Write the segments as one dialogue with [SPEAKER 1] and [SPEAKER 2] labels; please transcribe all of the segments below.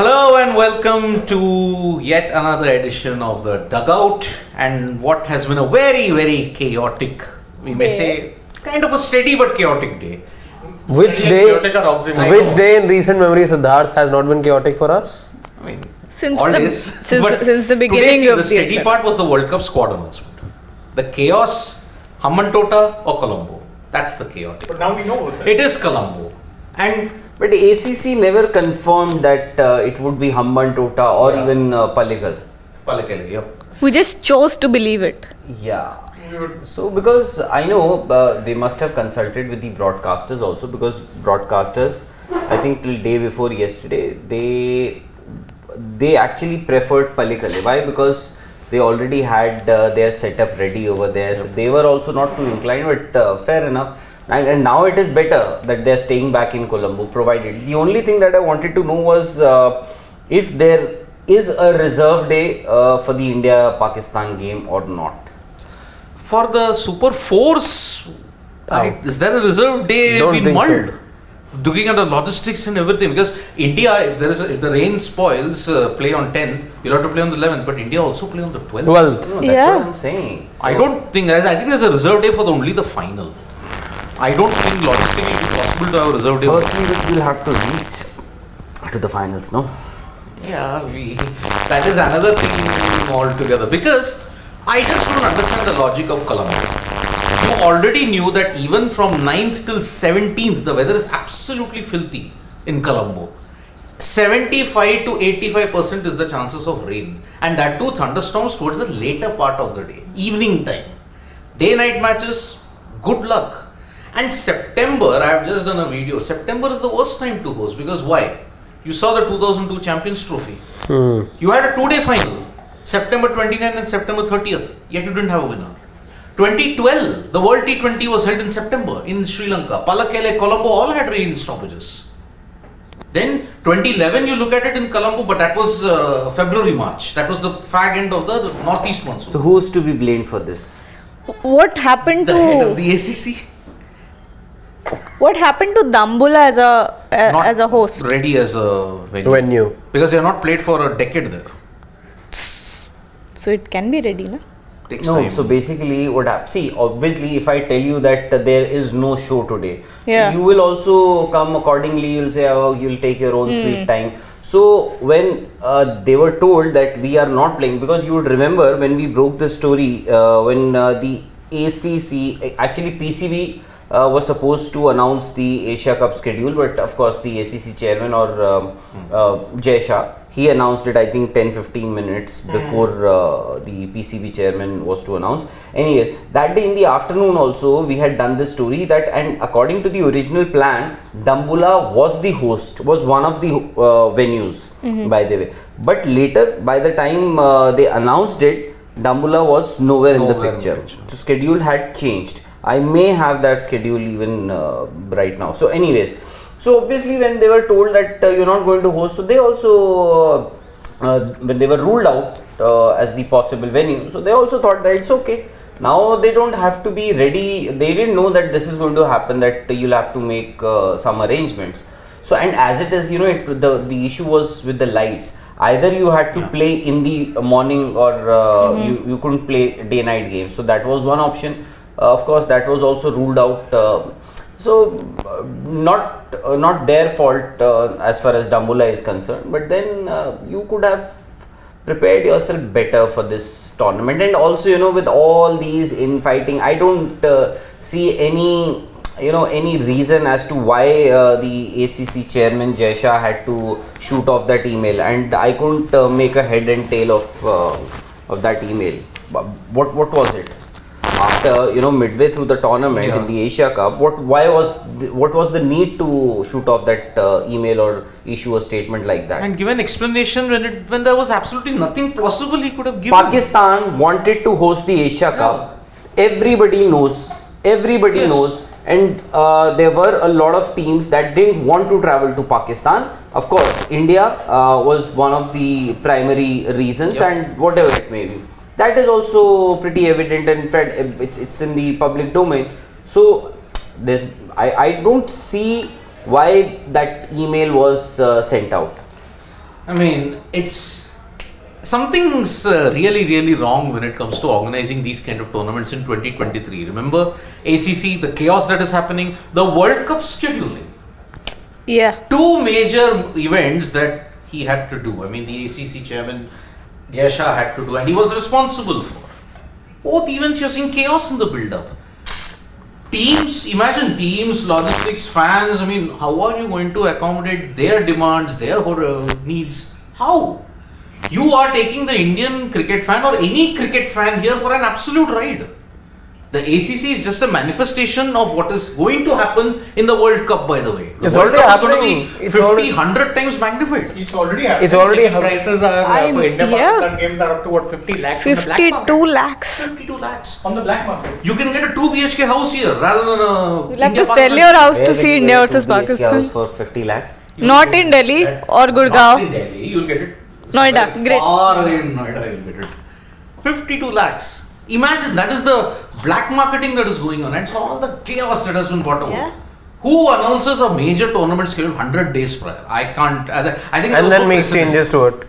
[SPEAKER 1] Hello and welcome to yet another edition of the Dugout, and what has been a very chaotic, we may say, kind of a steady but chaotic day.
[SPEAKER 2] Which day in recent memory, Siddharth, has not been chaotic for us?
[SPEAKER 1] I mean,
[SPEAKER 3] Since
[SPEAKER 1] today,
[SPEAKER 3] the beginning of
[SPEAKER 1] the steady part was the World Cup squad announcement. The chaos, Hammantota or Colombo. That's the chaotic.
[SPEAKER 4] But now we know about that.
[SPEAKER 1] It is Colombo.
[SPEAKER 5] But ACC never confirmed that it would be Hammantota or even Paligal.
[SPEAKER 1] Paligal, yep.
[SPEAKER 3] We just chose to believe it.
[SPEAKER 5] Yeah. So because I know they must have consulted with the broadcasters also, because broadcasters, I think till day before yesterday, they actually preferred Paligal. Why? Because they already had their setup ready over there. So they were also not too inclined, but fair enough. And now it is better that they are staying back in Colombo, provided. The only thing that I wanted to know was if there is a reserve day for the India-Pakistan game or not.
[SPEAKER 1] For the Super Force, is there a reserve day been mulled? Looking at the logistics and everything, because India, if the rain spoils, play on 10th, you'll have to play on the 11th, but India also play on the 12th.
[SPEAKER 5] No, that's what I'm saying. So
[SPEAKER 1] I think there's a reserve day for only the final. I don't think logistically it is possible to have a reserve day.
[SPEAKER 5] Firstly, we'll have to reach to the finals, no?
[SPEAKER 1] Yeah, that is another thing altogether, because I just don't understand the logic of Colombo. You already knew that even from 9th till 17th, the weather is absolutely filthy in Colombo. 75 to 85% is the chances of rain, and that too thunderstorms towards the later part of the day, evening time. Day-night matches, good luck. And September, I have just done a video, September is the worst time to host, because why? You saw the 2002 Champions Trophy. You had a 2-day final, September 29th and September 30th, yet you didn't have a winner. 2012, the World T20 was held in September in Sri Lanka. Palakkele, Colombo all had rain stoppages. Then 2011, you look at it in Colombo, but that was February, March. That was the fag end of the northeast monsoon.
[SPEAKER 5] So who's to be blamed for this?
[SPEAKER 3] What happened
[SPEAKER 1] The
[SPEAKER 3] to
[SPEAKER 1] head of the ACC.
[SPEAKER 3] What happened to Dambula as a host?
[SPEAKER 1] Ready as a
[SPEAKER 2] Venue.
[SPEAKER 1] Because they are not played for a decade there.
[SPEAKER 3] So it can be ready, na?
[SPEAKER 1] Takes
[SPEAKER 5] No,
[SPEAKER 1] time.
[SPEAKER 5] so basically what happens, see, obviously if I tell you that there is no show today,
[SPEAKER 3] Yeah.
[SPEAKER 5] you will also come accordingly, you'll say, oh, you'll take your own sweet time. So when they were told that we are not playing, because you would remember when we broke the story, when the ACC, actually PCB was supposed to announce the Asia Cup schedule, but of course the ACC chairman or Jai Shah, he announced it I think 10-15 minutes before the PCB chairman was to announce. Anyway, that day in the afternoon also we had done this story that, and according to the original plan, Dambula was the host, was one of the venues by the way. But later, by the time they announced it, Dambula was nowhere in the picture. So schedule had changed. I may have that schedule even right now. So anyways, so obviously when they were told that you're not going to host, so they also, when they were ruled out as the possible venue, so they also thought that it's okay. Now they don't have to be ready. They didn't know that this is going to happen, that you'll have to make some arrangements. So, and as it is, the issue was with the lights. Either you had to play in the morning or you couldn't play day-night games. So that was one option. Of course, that was also ruled out. So not their fault as far as Dambula is concerned. But then you could have prepared yourself better for this tournament. And also, with all these infighting, I don't see any reason as to why the ACC chairman Jai Shah had to shoot off that email, and I couldn't make a head and tail of that email. What was it? After midway through the tournament in the Asia Cup, what was the need to shoot off that email or issue a statement like that?
[SPEAKER 1] And give an explanation when there was absolutely nothing possible he could have given.
[SPEAKER 5] Pakistan wanted to host the Asia Cup. Everybody knows. And there were a lot of teams that didn't want to travel to Pakistan. Of course, India was one of the primary reasons, and whatever it may be. That is also pretty evident, and in fact, it's in the public domain. So, I don't see why that email was sent out.
[SPEAKER 1] I mean, it's something's really, really wrong when it comes to organizing these kind of tournaments in 2023. Remember, ACC, the chaos that is happening, the World Cup scheduling.
[SPEAKER 3] Yeah.
[SPEAKER 1] Two major events that he had to do. I mean, the ACC chairman Jaisha had to do, and he was responsible for. Both events, you're seeing chaos in the build-up. Teams, imagine teams, logistics, fans. I mean, how are you going to accommodate their demands, their needs? How? You are taking the Indian cricket fan or any cricket fan here for an absolute ride. The ACC is just a manifestation of what is going to happen in the World Cup, by the way. The
[SPEAKER 2] It's
[SPEAKER 1] World
[SPEAKER 2] already
[SPEAKER 1] Cup is going
[SPEAKER 2] happening.
[SPEAKER 1] to be
[SPEAKER 2] It's
[SPEAKER 1] 50,
[SPEAKER 2] already-
[SPEAKER 1] 100 times magnified.
[SPEAKER 4] It's already happening.
[SPEAKER 2] It's already
[SPEAKER 4] Ticket
[SPEAKER 2] happening.
[SPEAKER 4] prices are for India
[SPEAKER 3] Yeah.
[SPEAKER 4] Pakistan games are up to what 50 lakhs on the black
[SPEAKER 3] 52
[SPEAKER 4] market.
[SPEAKER 3] lakhs.
[SPEAKER 1] 52 lakhs.
[SPEAKER 4] On the black market.
[SPEAKER 1] You can get a 2 BHK house here rather than a.
[SPEAKER 3] You'll have to sell your house to see India versus Pakistan.
[SPEAKER 5] For 50 lakhs.
[SPEAKER 3] Not in Delhi or
[SPEAKER 1] Not in
[SPEAKER 3] Gurgaon.
[SPEAKER 1] Delhi, you'll get it.
[SPEAKER 3] Noida,
[SPEAKER 1] Very
[SPEAKER 3] great.
[SPEAKER 1] Far away in Noida, you'll get it. 52 lakhs. Imagine that is the black marketing that is going on. It's all the chaos that has been brought about.
[SPEAKER 3] Yeah.
[SPEAKER 1] Who announces a major tournament schedule 100 days prior? I can't. I think there
[SPEAKER 2] And
[SPEAKER 1] was
[SPEAKER 2] then
[SPEAKER 1] no
[SPEAKER 2] makes
[SPEAKER 1] precedent.
[SPEAKER 2] changes to it.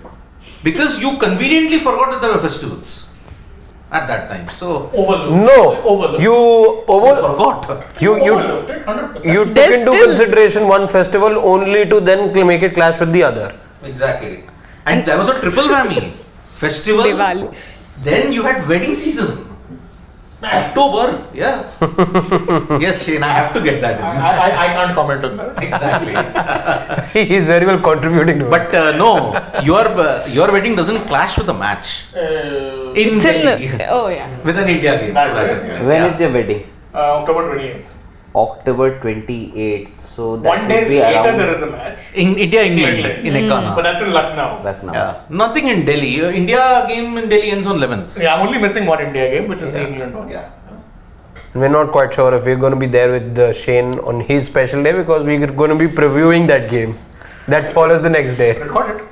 [SPEAKER 1] Because you conveniently forgot that there were festivals at that time. So
[SPEAKER 4] Overlooked.
[SPEAKER 2] No,
[SPEAKER 4] Overlooked.
[SPEAKER 2] you
[SPEAKER 1] forgot.
[SPEAKER 2] you
[SPEAKER 4] Overlooked it 100%.
[SPEAKER 2] you took
[SPEAKER 3] There's
[SPEAKER 2] into
[SPEAKER 3] still-
[SPEAKER 2] consideration one festival only to then make it clash with the other.
[SPEAKER 1] Exactly. And there was a triple whammy. Festival.
[SPEAKER 3] Diwali.
[SPEAKER 1] Then you had wedding season. October, yeah. Yes, Shane, I have to get that in.
[SPEAKER 4] I can't comment on that.
[SPEAKER 1] Exactly.
[SPEAKER 2] He is very well contributing to it.
[SPEAKER 1] But no, your wedding doesn't clash with a match in
[SPEAKER 3] It's in
[SPEAKER 1] Delhi
[SPEAKER 3] the, oh yeah.
[SPEAKER 1] with an India game.
[SPEAKER 4] That
[SPEAKER 1] So that
[SPEAKER 4] is,
[SPEAKER 1] is-
[SPEAKER 4] yeah.
[SPEAKER 5] When
[SPEAKER 1] yeah.
[SPEAKER 5] is your wedding?
[SPEAKER 4] October 28th.
[SPEAKER 5] October 28th. So that
[SPEAKER 4] One day
[SPEAKER 5] would be
[SPEAKER 4] later
[SPEAKER 5] around
[SPEAKER 4] there is a match.
[SPEAKER 1] In India, England,
[SPEAKER 4] England.
[SPEAKER 1] in Ekana.
[SPEAKER 4] But that's in Lucknow.
[SPEAKER 5] back now.
[SPEAKER 1] Yeah, nothing in Delhi. India game in Delhi ends on 11th.
[SPEAKER 4] Yeah, I'm only missing one India game, which is the England one.
[SPEAKER 1] Yeah.
[SPEAKER 2] We're not quite sure if we're going to be there with Shane on his special day because we're going to be previewing that game. That follows the next day.
[SPEAKER 4] Record it.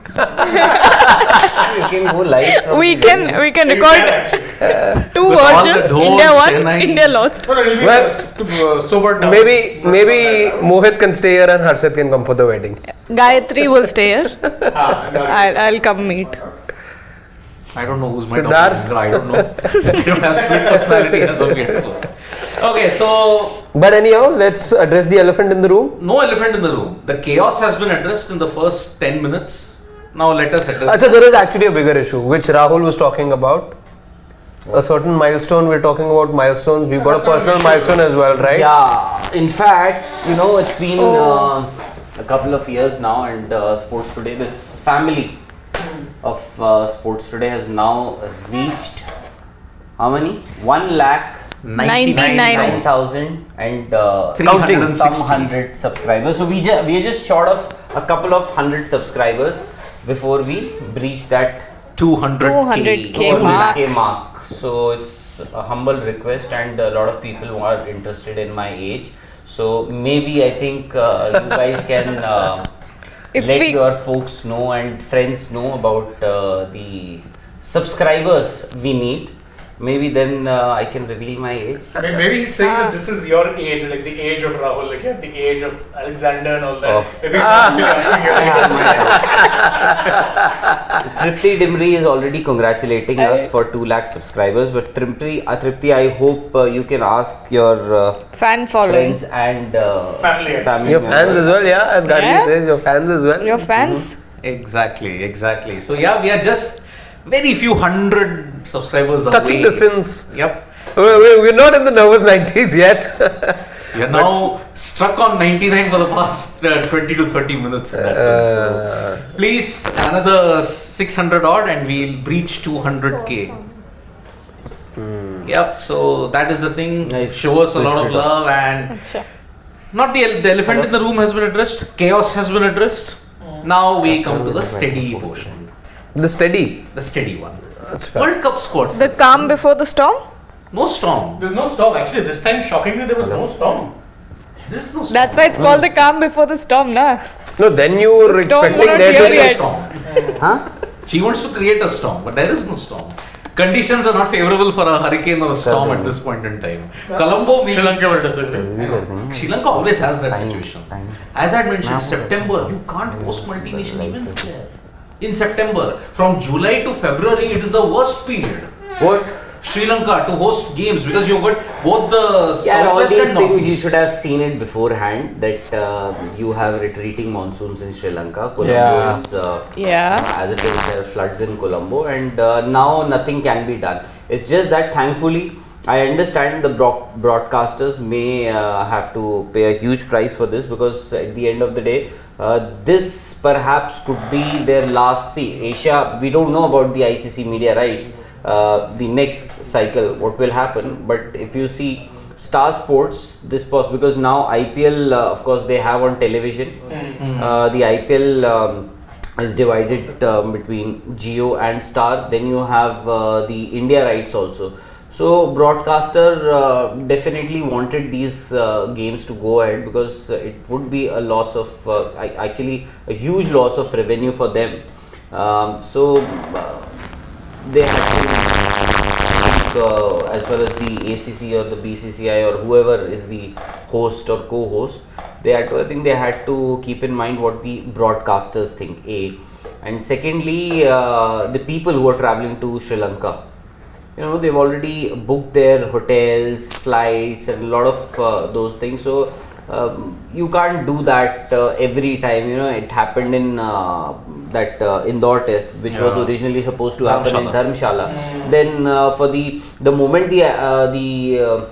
[SPEAKER 5] You can go live from
[SPEAKER 3] We
[SPEAKER 5] the
[SPEAKER 3] can
[SPEAKER 4] You can
[SPEAKER 3] record
[SPEAKER 4] actually.
[SPEAKER 3] two
[SPEAKER 1] With all the
[SPEAKER 3] versions.
[SPEAKER 1] dhols,
[SPEAKER 3] India won,
[SPEAKER 1] Chennai.
[SPEAKER 3] India lost.
[SPEAKER 4] No, it'll be
[SPEAKER 2] Well,
[SPEAKER 4] sobered down.
[SPEAKER 2] Maybe Mohit can stay here and Harshit can come for the wedding.
[SPEAKER 3] Gayatri will stay here.
[SPEAKER 4] No.
[SPEAKER 3] I'll come meet.
[SPEAKER 1] I don't know who's my
[SPEAKER 2] Siddharth?
[SPEAKER 1] doppelganger. I don't know. I don't have split personality as of yet. So. Okay, so
[SPEAKER 2] But anyhow, let's address the elephant in the room.
[SPEAKER 1] no elephant in the room. The chaos has been addressed in the first 10 minutes. Now let us address.
[SPEAKER 2] Achha, there is actually a bigger issue which Rahul was talking about. A certain milestone. We're talking about milestones. We've got a personal milestone as well, right?
[SPEAKER 5] Yeah, in fact, it's been a couple of years now, and Sports Today, this family of Sports Today has now reached how many? 1,99,000 and
[SPEAKER 1] Counting.
[SPEAKER 5] some 100 subscribers. So we are just short of a couple of 100 subscribers before we breach that
[SPEAKER 1] 200K.
[SPEAKER 3] 200K mark.
[SPEAKER 5] 200K mark. So it's a humble request, and a lot of people who are interested in my age. So maybe I think you guys can
[SPEAKER 3] If
[SPEAKER 5] let
[SPEAKER 3] we-
[SPEAKER 5] your folks know and friends know about the subscribers we need. Maybe then I can reveal my age.
[SPEAKER 4] Maybe he's saying that this is your age, like the age of Rahul, like you have the age of Alexander and all that.
[SPEAKER 5] Oh.
[SPEAKER 4] Maybe he's actually asking your age.
[SPEAKER 5] Tripti Dimri is already congratulating us for 2 lakh subscribers. But Tripti, I hope you can ask your
[SPEAKER 3] Fan following.
[SPEAKER 5] friends and
[SPEAKER 4] Family.
[SPEAKER 2] Your fans
[SPEAKER 5] members.
[SPEAKER 2] as well, yeah. As Gandhi
[SPEAKER 3] Yeah.
[SPEAKER 2] says, your fans as well.
[SPEAKER 3] Your fans?
[SPEAKER 1] Exactly. So yeah, we are just very few hundred subscribers
[SPEAKER 2] Touching
[SPEAKER 1] away.
[SPEAKER 2] distance.
[SPEAKER 1] Yep.
[SPEAKER 2] We're not in the nervous 90s yet.
[SPEAKER 1] We are now stuck on 99 for the past 20 to 30 minutes. In that sense. So please, another 600 odd and we'll breach 200K. Yep, so that is the thing.
[SPEAKER 5] Nice.
[SPEAKER 1] Show us a lot of
[SPEAKER 5] Appreciate it.
[SPEAKER 1] love, and
[SPEAKER 3] Acha.
[SPEAKER 1] not the elephant in the room has been addressed. Chaos has been addressed. Now we come to the steady portion.
[SPEAKER 2] The steady.
[SPEAKER 1] The steady one.
[SPEAKER 2] That's
[SPEAKER 1] World Cup squads.
[SPEAKER 3] The calm before the storm?
[SPEAKER 1] No storm.
[SPEAKER 4] There's no storm. Actually, this time, shockingly, there was no storm.
[SPEAKER 1] There is no storm.
[SPEAKER 3] That's why it's called the calm before the storm, na?
[SPEAKER 2] No, then you were
[SPEAKER 3] Storm
[SPEAKER 2] expecting
[SPEAKER 3] not
[SPEAKER 2] there
[SPEAKER 3] here
[SPEAKER 2] to be
[SPEAKER 3] yet.
[SPEAKER 1] Storm.
[SPEAKER 5] Huh?
[SPEAKER 1] She wants to create a storm, but there is no storm. Conditions are not favorable for a hurricane or a storm at this point in time. Colombo,
[SPEAKER 4] Sri Lanka will disagree.
[SPEAKER 1] Sri Lanka always has that
[SPEAKER 5] Fine,
[SPEAKER 1] situation.
[SPEAKER 5] fine.
[SPEAKER 1] As I had mentioned, September, you can't host multinational events there. in September. From July to February, it is the worst period.
[SPEAKER 5] What?
[SPEAKER 1] Sri Lanka to host games because you've got both the
[SPEAKER 5] Yeah, and all
[SPEAKER 1] southwest
[SPEAKER 5] these
[SPEAKER 1] and
[SPEAKER 5] things you
[SPEAKER 1] northeast.
[SPEAKER 5] should have seen it beforehand that you have retreating monsoons in Sri Lanka. Colombo
[SPEAKER 2] Yeah.
[SPEAKER 5] is
[SPEAKER 3] Yeah.
[SPEAKER 5] as it is, there are floods in Colombo, and now nothing can be done. It's just that thankfully, I understand the broadcasters may have to pay a huge price for this, because at the end of the day, this perhaps could be their last. See, Asia, we don't know about the ICC media rights. The next cycle, what will happen? But if you see Star Sports, this because now IPL, of course, they have on television. The IPL is divided between Jio and Star. Then you have the India rights also. So broadcaster definitely wanted these games to go ahead, because it would be a loss of actually a huge loss of revenue for them. They had to, as far as the ACC or the BCCI or whoever is the host or co-host, they had to, I think they had to keep in mind what the broadcasters think, A. And secondly, the people who are traveling to Sri Lanka, they've already booked their hotels, flights, and a lot of those things. So you can't do that every time. It happened in that Indore test, which was originally supposed to happen in Dharamshala. Then for the moment the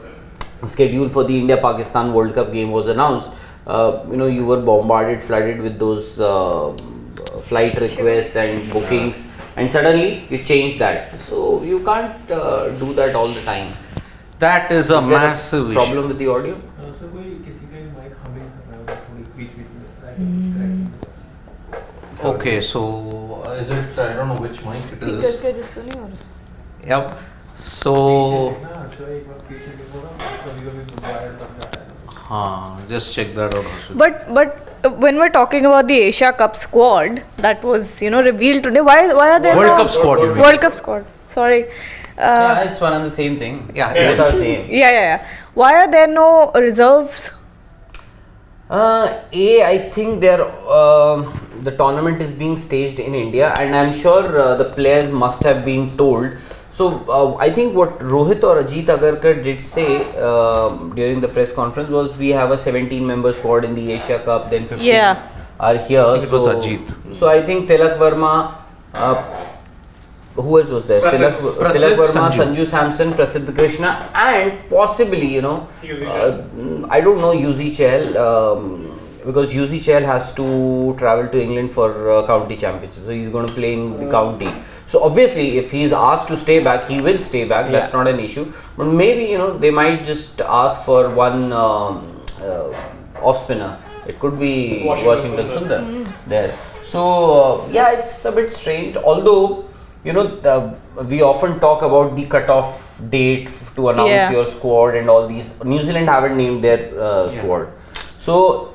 [SPEAKER 5] schedule for the India-Pakistan World Cup game was announced, you were bombarded, flooded with those flight requests and bookings, and suddenly you change that. So you can't do that all the time.
[SPEAKER 1] That is a
[SPEAKER 5] Is there
[SPEAKER 1] massive issue.
[SPEAKER 5] problem with the audio?
[SPEAKER 2] So कोई किसी का mic humming कर रहा है थोड़ी बीच में
[SPEAKER 1] Okay, so is it? I don't know which mic it is. Yep. So, just check that out.
[SPEAKER 3] But when we're talking about the Asia Cup squad that was revealed today, why are there
[SPEAKER 1] World
[SPEAKER 3] no
[SPEAKER 1] Cup squad, you mean?
[SPEAKER 3] World Cup squad? Sorry.
[SPEAKER 5] Yeah, it's one and the same thing.
[SPEAKER 1] Yeah,
[SPEAKER 5] Both are same.
[SPEAKER 3] Yeah. Why are there no reserves?
[SPEAKER 5] I think the tournament is being staged in India, and I'm sure the players must have been told. So I think what Rohit or Ajit Agarkar did say during the press conference was, we have a 17-member squad in the Asia Cup, then 15 are here.
[SPEAKER 1] I think it was Ajit.
[SPEAKER 5] So I think Tilak Verma, who else was there?
[SPEAKER 4] Prasidh.
[SPEAKER 5] Tilak Verma,
[SPEAKER 1] Sanju.
[SPEAKER 5] Sanju Samson, Prasidh Krishna, and possibly,
[SPEAKER 4] Yuzi Chahal.
[SPEAKER 5] I don't know Yuzi Chahal, because Yuzi Chahal has to travel to England for county championship, so he's going to play in the county. So obviously, if he's asked to stay back, he will stay back. That's not an issue. But maybe they might just ask for one off spinner. It could be Washington Sundar there. So it's a bit strange. Although we often talk about the cutoff date to announce your squad and all these. New Zealand haven't named their squad. So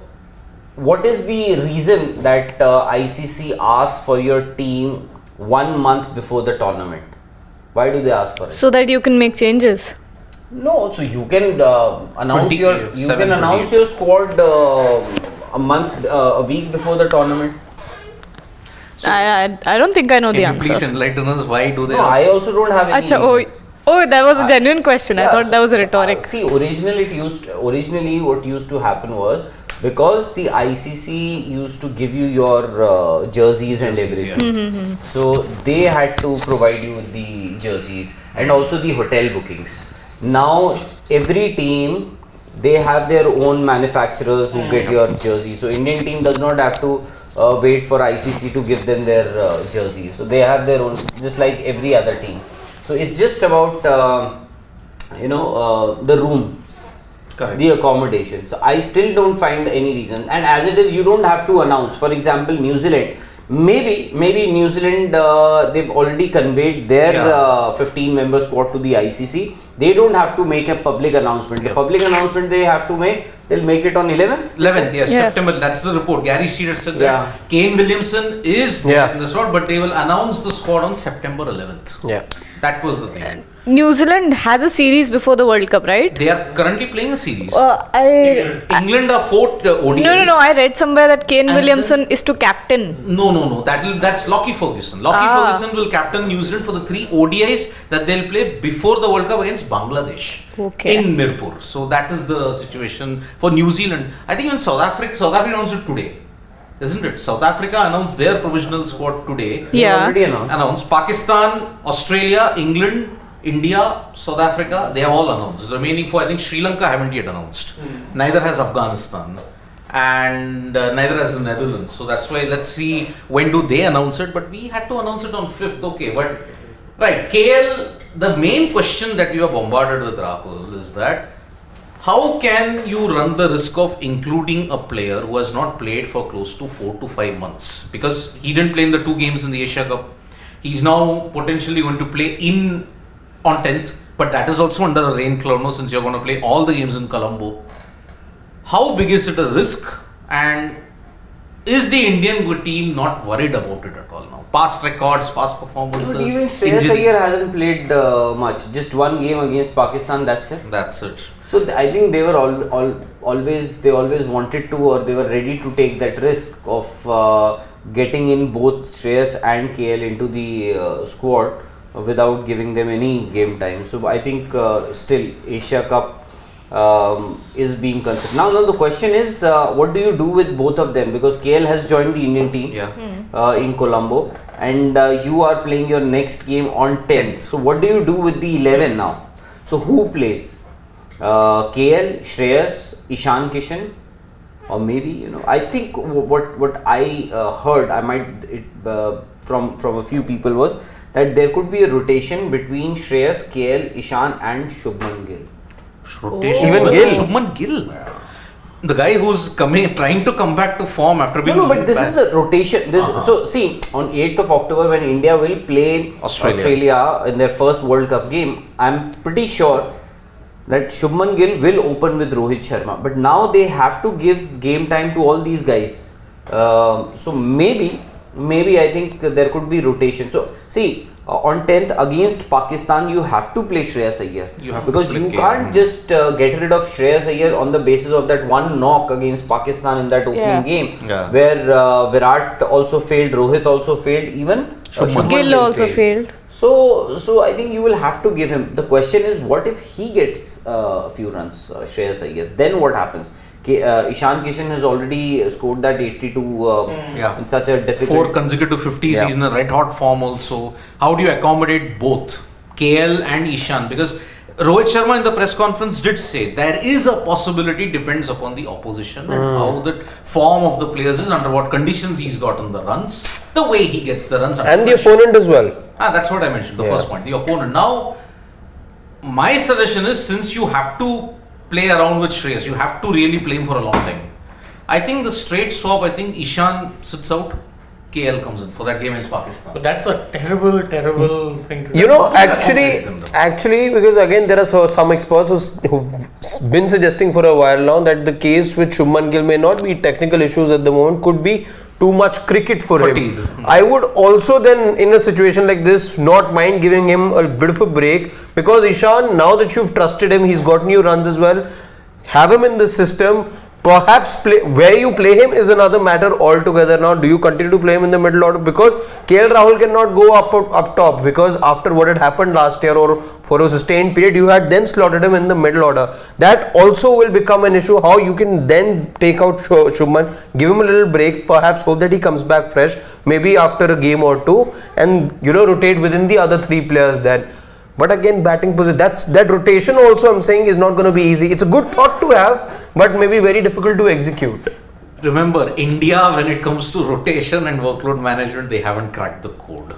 [SPEAKER 5] what is the reason that ICC asks for your team 1 month before the tournament? Why do they ask for it?
[SPEAKER 3] So that you can make changes.
[SPEAKER 5] No, so you can announce your your squad a week before the tournament.
[SPEAKER 3] I don't think I know the
[SPEAKER 1] Can you
[SPEAKER 3] answer.
[SPEAKER 1] please enlighten us? Why do they
[SPEAKER 5] No,
[SPEAKER 1] ask?
[SPEAKER 5] I also don't have any.
[SPEAKER 3] Acha, oh, that was a genuine question. I thought that was a rhetoric.
[SPEAKER 5] See, originally what used to happen was, because the ICC used to give you your jerseys and everything, so they had to provide you with the jerseys and also the hotel bookings. Now every team, they have their own manufacturers who get your jerseys. So Indian team does not have to wait for ICC to give them their jerseys. So they have their own, just like every other team. So it's just about the rooms,
[SPEAKER 1] Correct.
[SPEAKER 5] the accommodation. So I still don't find any reason. And as it is, you don't have to announce. For example, New Zealand. Maybe New Zealand, they've already conveyed their 15-member squad to the ICC. They don't have to make a public announcement. The public announcement they have to make, they'll make it on 11th.
[SPEAKER 1] 11th, yes, September. That's the report. Gary Steed had said that Kane Williamson is in the squad, but they will announce the squad on September 11th.
[SPEAKER 2] Yeah.
[SPEAKER 1] That was the thing.
[SPEAKER 3] New Zealand has a series before the World Cup, right?
[SPEAKER 1] They are currently playing a series.
[SPEAKER 3] England
[SPEAKER 1] England are 4 ODIs.
[SPEAKER 3] No. I read somewhere that Kane
[SPEAKER 1] And
[SPEAKER 3] Williamson is to captain.
[SPEAKER 1] No. That's Lockie Ferguson. Lockie Ferguson will captain New Zealand for the 3 ODIs that they'll play before the World Cup against Bangladesh in Mirpur. So that is the situation for New Zealand. I think even South Africa announced it today, isn't it? South Africa announced their provisional squad today.
[SPEAKER 3] Yeah.
[SPEAKER 5] Already announced.
[SPEAKER 1] Announced Pakistan, Australia, England, India, South Africa, they have all announced. The remaining 4, I think Sri Lanka haven't yet announced. Neither has Afghanistan. And neither has the Netherlands. So that's why let's see when do they announce it. But we had to announce it on 5th. Okay, but right, KL, the main question that you are bombarded with, Rahul, is that how can you run the risk of including a player who has not played for close to 4 to 5 months? Because he didn't play in the 2 games in the Asia Cup. He's now potentially going to play on 10th, but that is also under a rain cloud now since you're going to play all the games in Colombo. How big is it a risk, and is the Indian team not worried about it at all now? Past records, past performances.
[SPEAKER 5] But even Shreyas Iyer hasn't played much. Just 1 game against Pakistan. That's it.
[SPEAKER 1] That's it.
[SPEAKER 5] So I think they were always wanted to, or they were ready to take that risk of getting in both Shreyas and KL into the squad without giving them any game time. So I think still Asia Cup is being considered. Now the question is, what do you do with both of them? Because KL has joined the Indian team in Colombo, and you are playing your next game on 10th. So what do you do with the 11 now? So who plays? KL, Shreyas, Ishan Kishan, or maybe I think what I heard, from a few people was that there could be a rotation between Shreyas, KL, Ishan and Shubman Gill.
[SPEAKER 1] Rotation.
[SPEAKER 2] Even Gill.
[SPEAKER 1] Shubman Gill. The guy who's trying to come back to form after being...
[SPEAKER 5] No, but this is a rotation. So see, on 8th of October when India will play Australia in their first World Cup game, I'm pretty sure that Shubman Gill will open with Rohit Sharma. But now they have to give game time to all these guys. So maybe I think there could be rotation. So see, on 10th against Pakistan, you have to play Shreyas Iyer. Because you can't just get rid of Shreyas Iyer on the basis of that 1 knock against Pakistan in that opening game, where Virat also failed, Rohit also failed, even Shubman
[SPEAKER 3] Gill also failed.
[SPEAKER 5] So I think you will have to give him. The question is, what if he gets a few runs, Shreyas Iyer? Then what happens? Ishan Kishan has already scored that 82 in such a difficult...
[SPEAKER 1] 4 consecutive 50s. He's in a red hot form also. How do you accommodate both KL and Ishan? Because Rohit Sharma in the press conference did say there is a possibility, depends upon the opposition and how the form of the players is, under what conditions he's gotten the runs, the way he gets the runs.
[SPEAKER 2] And the opponent as well.
[SPEAKER 1] That's what I mentioned, the first point, the opponent. Now, my suggestion is, since you have to play around with Shreyas, you have to really play him for a long time. I think the straight swap, I think Ishan sits out, KL comes in for that game against Pakistan.
[SPEAKER 4] But that's a terrible thing to do.
[SPEAKER 2] You know, actually, because again there are some experts who've been suggesting for a while now that the case with Shubman Gill may not be technical issues at the moment, could be too much cricket for
[SPEAKER 1] Fatigue.
[SPEAKER 2] him. I would also then, in a situation like this, not mind giving him a bit of a break, because Ishan, now that you've trusted him, he's got new runs as well, have him in the system. Perhaps where you play him is another matter altogether. Now, do you continue to play him in the middle order? Because KL Rahul cannot go up top, because after what had happened last year, or for a sustained period, you had then slotted him in the middle order. That also will become an issue, how you can then take out Shubman, give him a little break, perhaps hope that he comes back fresh, maybe after a game or two, and rotate within the other 3 players then. But again, batting position, that rotation also, I'm saying, is not going to be easy. It's a good thought to have, but maybe very difficult to execute.
[SPEAKER 1] Remember, India, when it comes to rotation and workload management, they haven't cracked the code.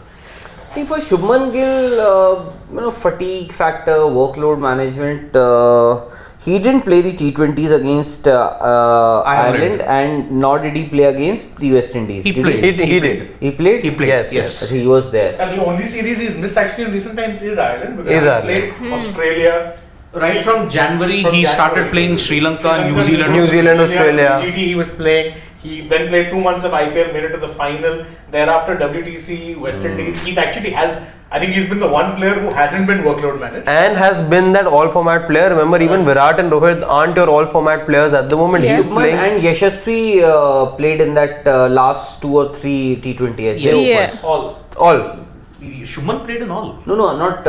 [SPEAKER 5] See, for Shubman Gill, fatigue factor, workload management, he didn't play the T20s against Ireland, and nor did he play against the West Indies.
[SPEAKER 1] He played.
[SPEAKER 2] He did.
[SPEAKER 5] He played?
[SPEAKER 1] He played,
[SPEAKER 2] Yes.
[SPEAKER 5] He was there.
[SPEAKER 4] And the only series he's missed actually in recent times is Ireland, because
[SPEAKER 2] Is
[SPEAKER 4] he
[SPEAKER 2] Ireland.
[SPEAKER 4] played Australia.
[SPEAKER 1] Right from January, he started playing Sri Lanka, New Zealand.
[SPEAKER 2] Australia.
[SPEAKER 4] GT he was playing. He then played 2 months of IPL, made it to the final. Thereafter, WTC, West Indies. He's actually I think he's been the one player who hasn't been workload managed.
[SPEAKER 2] And has been that all-format player. Remember, even Virat and Rohit aren't your all-format players at the moment.
[SPEAKER 3] Yeah.
[SPEAKER 2] He's
[SPEAKER 5] Shubman
[SPEAKER 2] playing.
[SPEAKER 5] and Yashasvi played in that last 2 or 3 T20s.
[SPEAKER 1] Yes.
[SPEAKER 3] Yeah.
[SPEAKER 2] All.
[SPEAKER 1] Shubman played in all.
[SPEAKER 5] No, not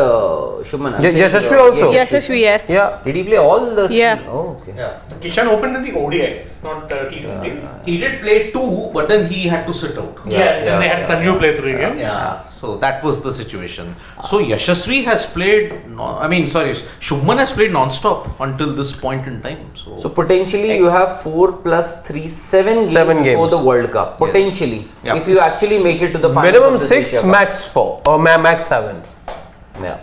[SPEAKER 5] Shubman. I'm saying,
[SPEAKER 2] Yashasvi also.
[SPEAKER 3] Yashasvi, yes.
[SPEAKER 2] Yeah.
[SPEAKER 5] Did he play all the three?
[SPEAKER 3] Yeah.
[SPEAKER 5] Oh, okay.
[SPEAKER 1] Yeah.
[SPEAKER 4] Kishan opened in the ODIs, not T20s.
[SPEAKER 1] He did play 2, but then he had to sit out.
[SPEAKER 4] Then they had Sanju play 3 games.
[SPEAKER 1] Yeah, so that was the situation. So Yashasvi has played, Shubman has played non-stop until this point in time.
[SPEAKER 5] So potentially you have 4 plus 3, 7 games
[SPEAKER 2] 7
[SPEAKER 5] before
[SPEAKER 2] games.
[SPEAKER 5] the World Cup.
[SPEAKER 1] Yes.
[SPEAKER 5] Potentially,
[SPEAKER 1] Yeah.
[SPEAKER 5] if you actually make it to the final.
[SPEAKER 2] Minimum 6, max 4. Or max 7.
[SPEAKER 5] Yeah.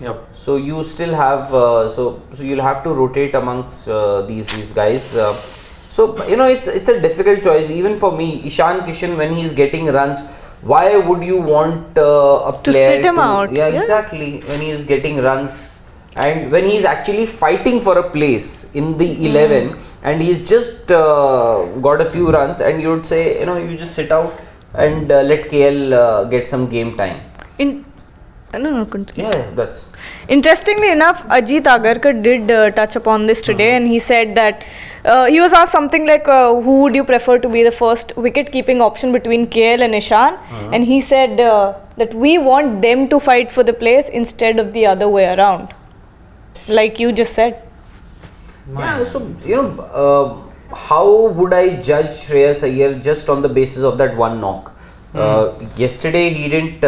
[SPEAKER 1] Yep.
[SPEAKER 5] So you still have so you'll have to rotate amongst these guys. So it's a difficult choice even for me. Ishan Kishan, when he's getting runs, why would you want a player
[SPEAKER 3] sit him out,
[SPEAKER 5] Yeah,
[SPEAKER 3] yeah.
[SPEAKER 5] exactly. When he is getting runs and when he's actually fighting for a place in the 11 and he's just got a few runs, and you would say you just sit out and let KL get some game time.
[SPEAKER 3] No, continue.
[SPEAKER 5] Yeah, that's.
[SPEAKER 3] Interestingly enough, Ajit Agarkar did touch upon this today, and he said that he was asked something like, who would you prefer to be the first wicket-keeping option between KL and Ishan? And he said that we want them to fight for the place instead of the other way around, like you just said.
[SPEAKER 5] Yeah, so how would I judge Shreyas Iyer just on the basis of that one knock? Yesterday he didn't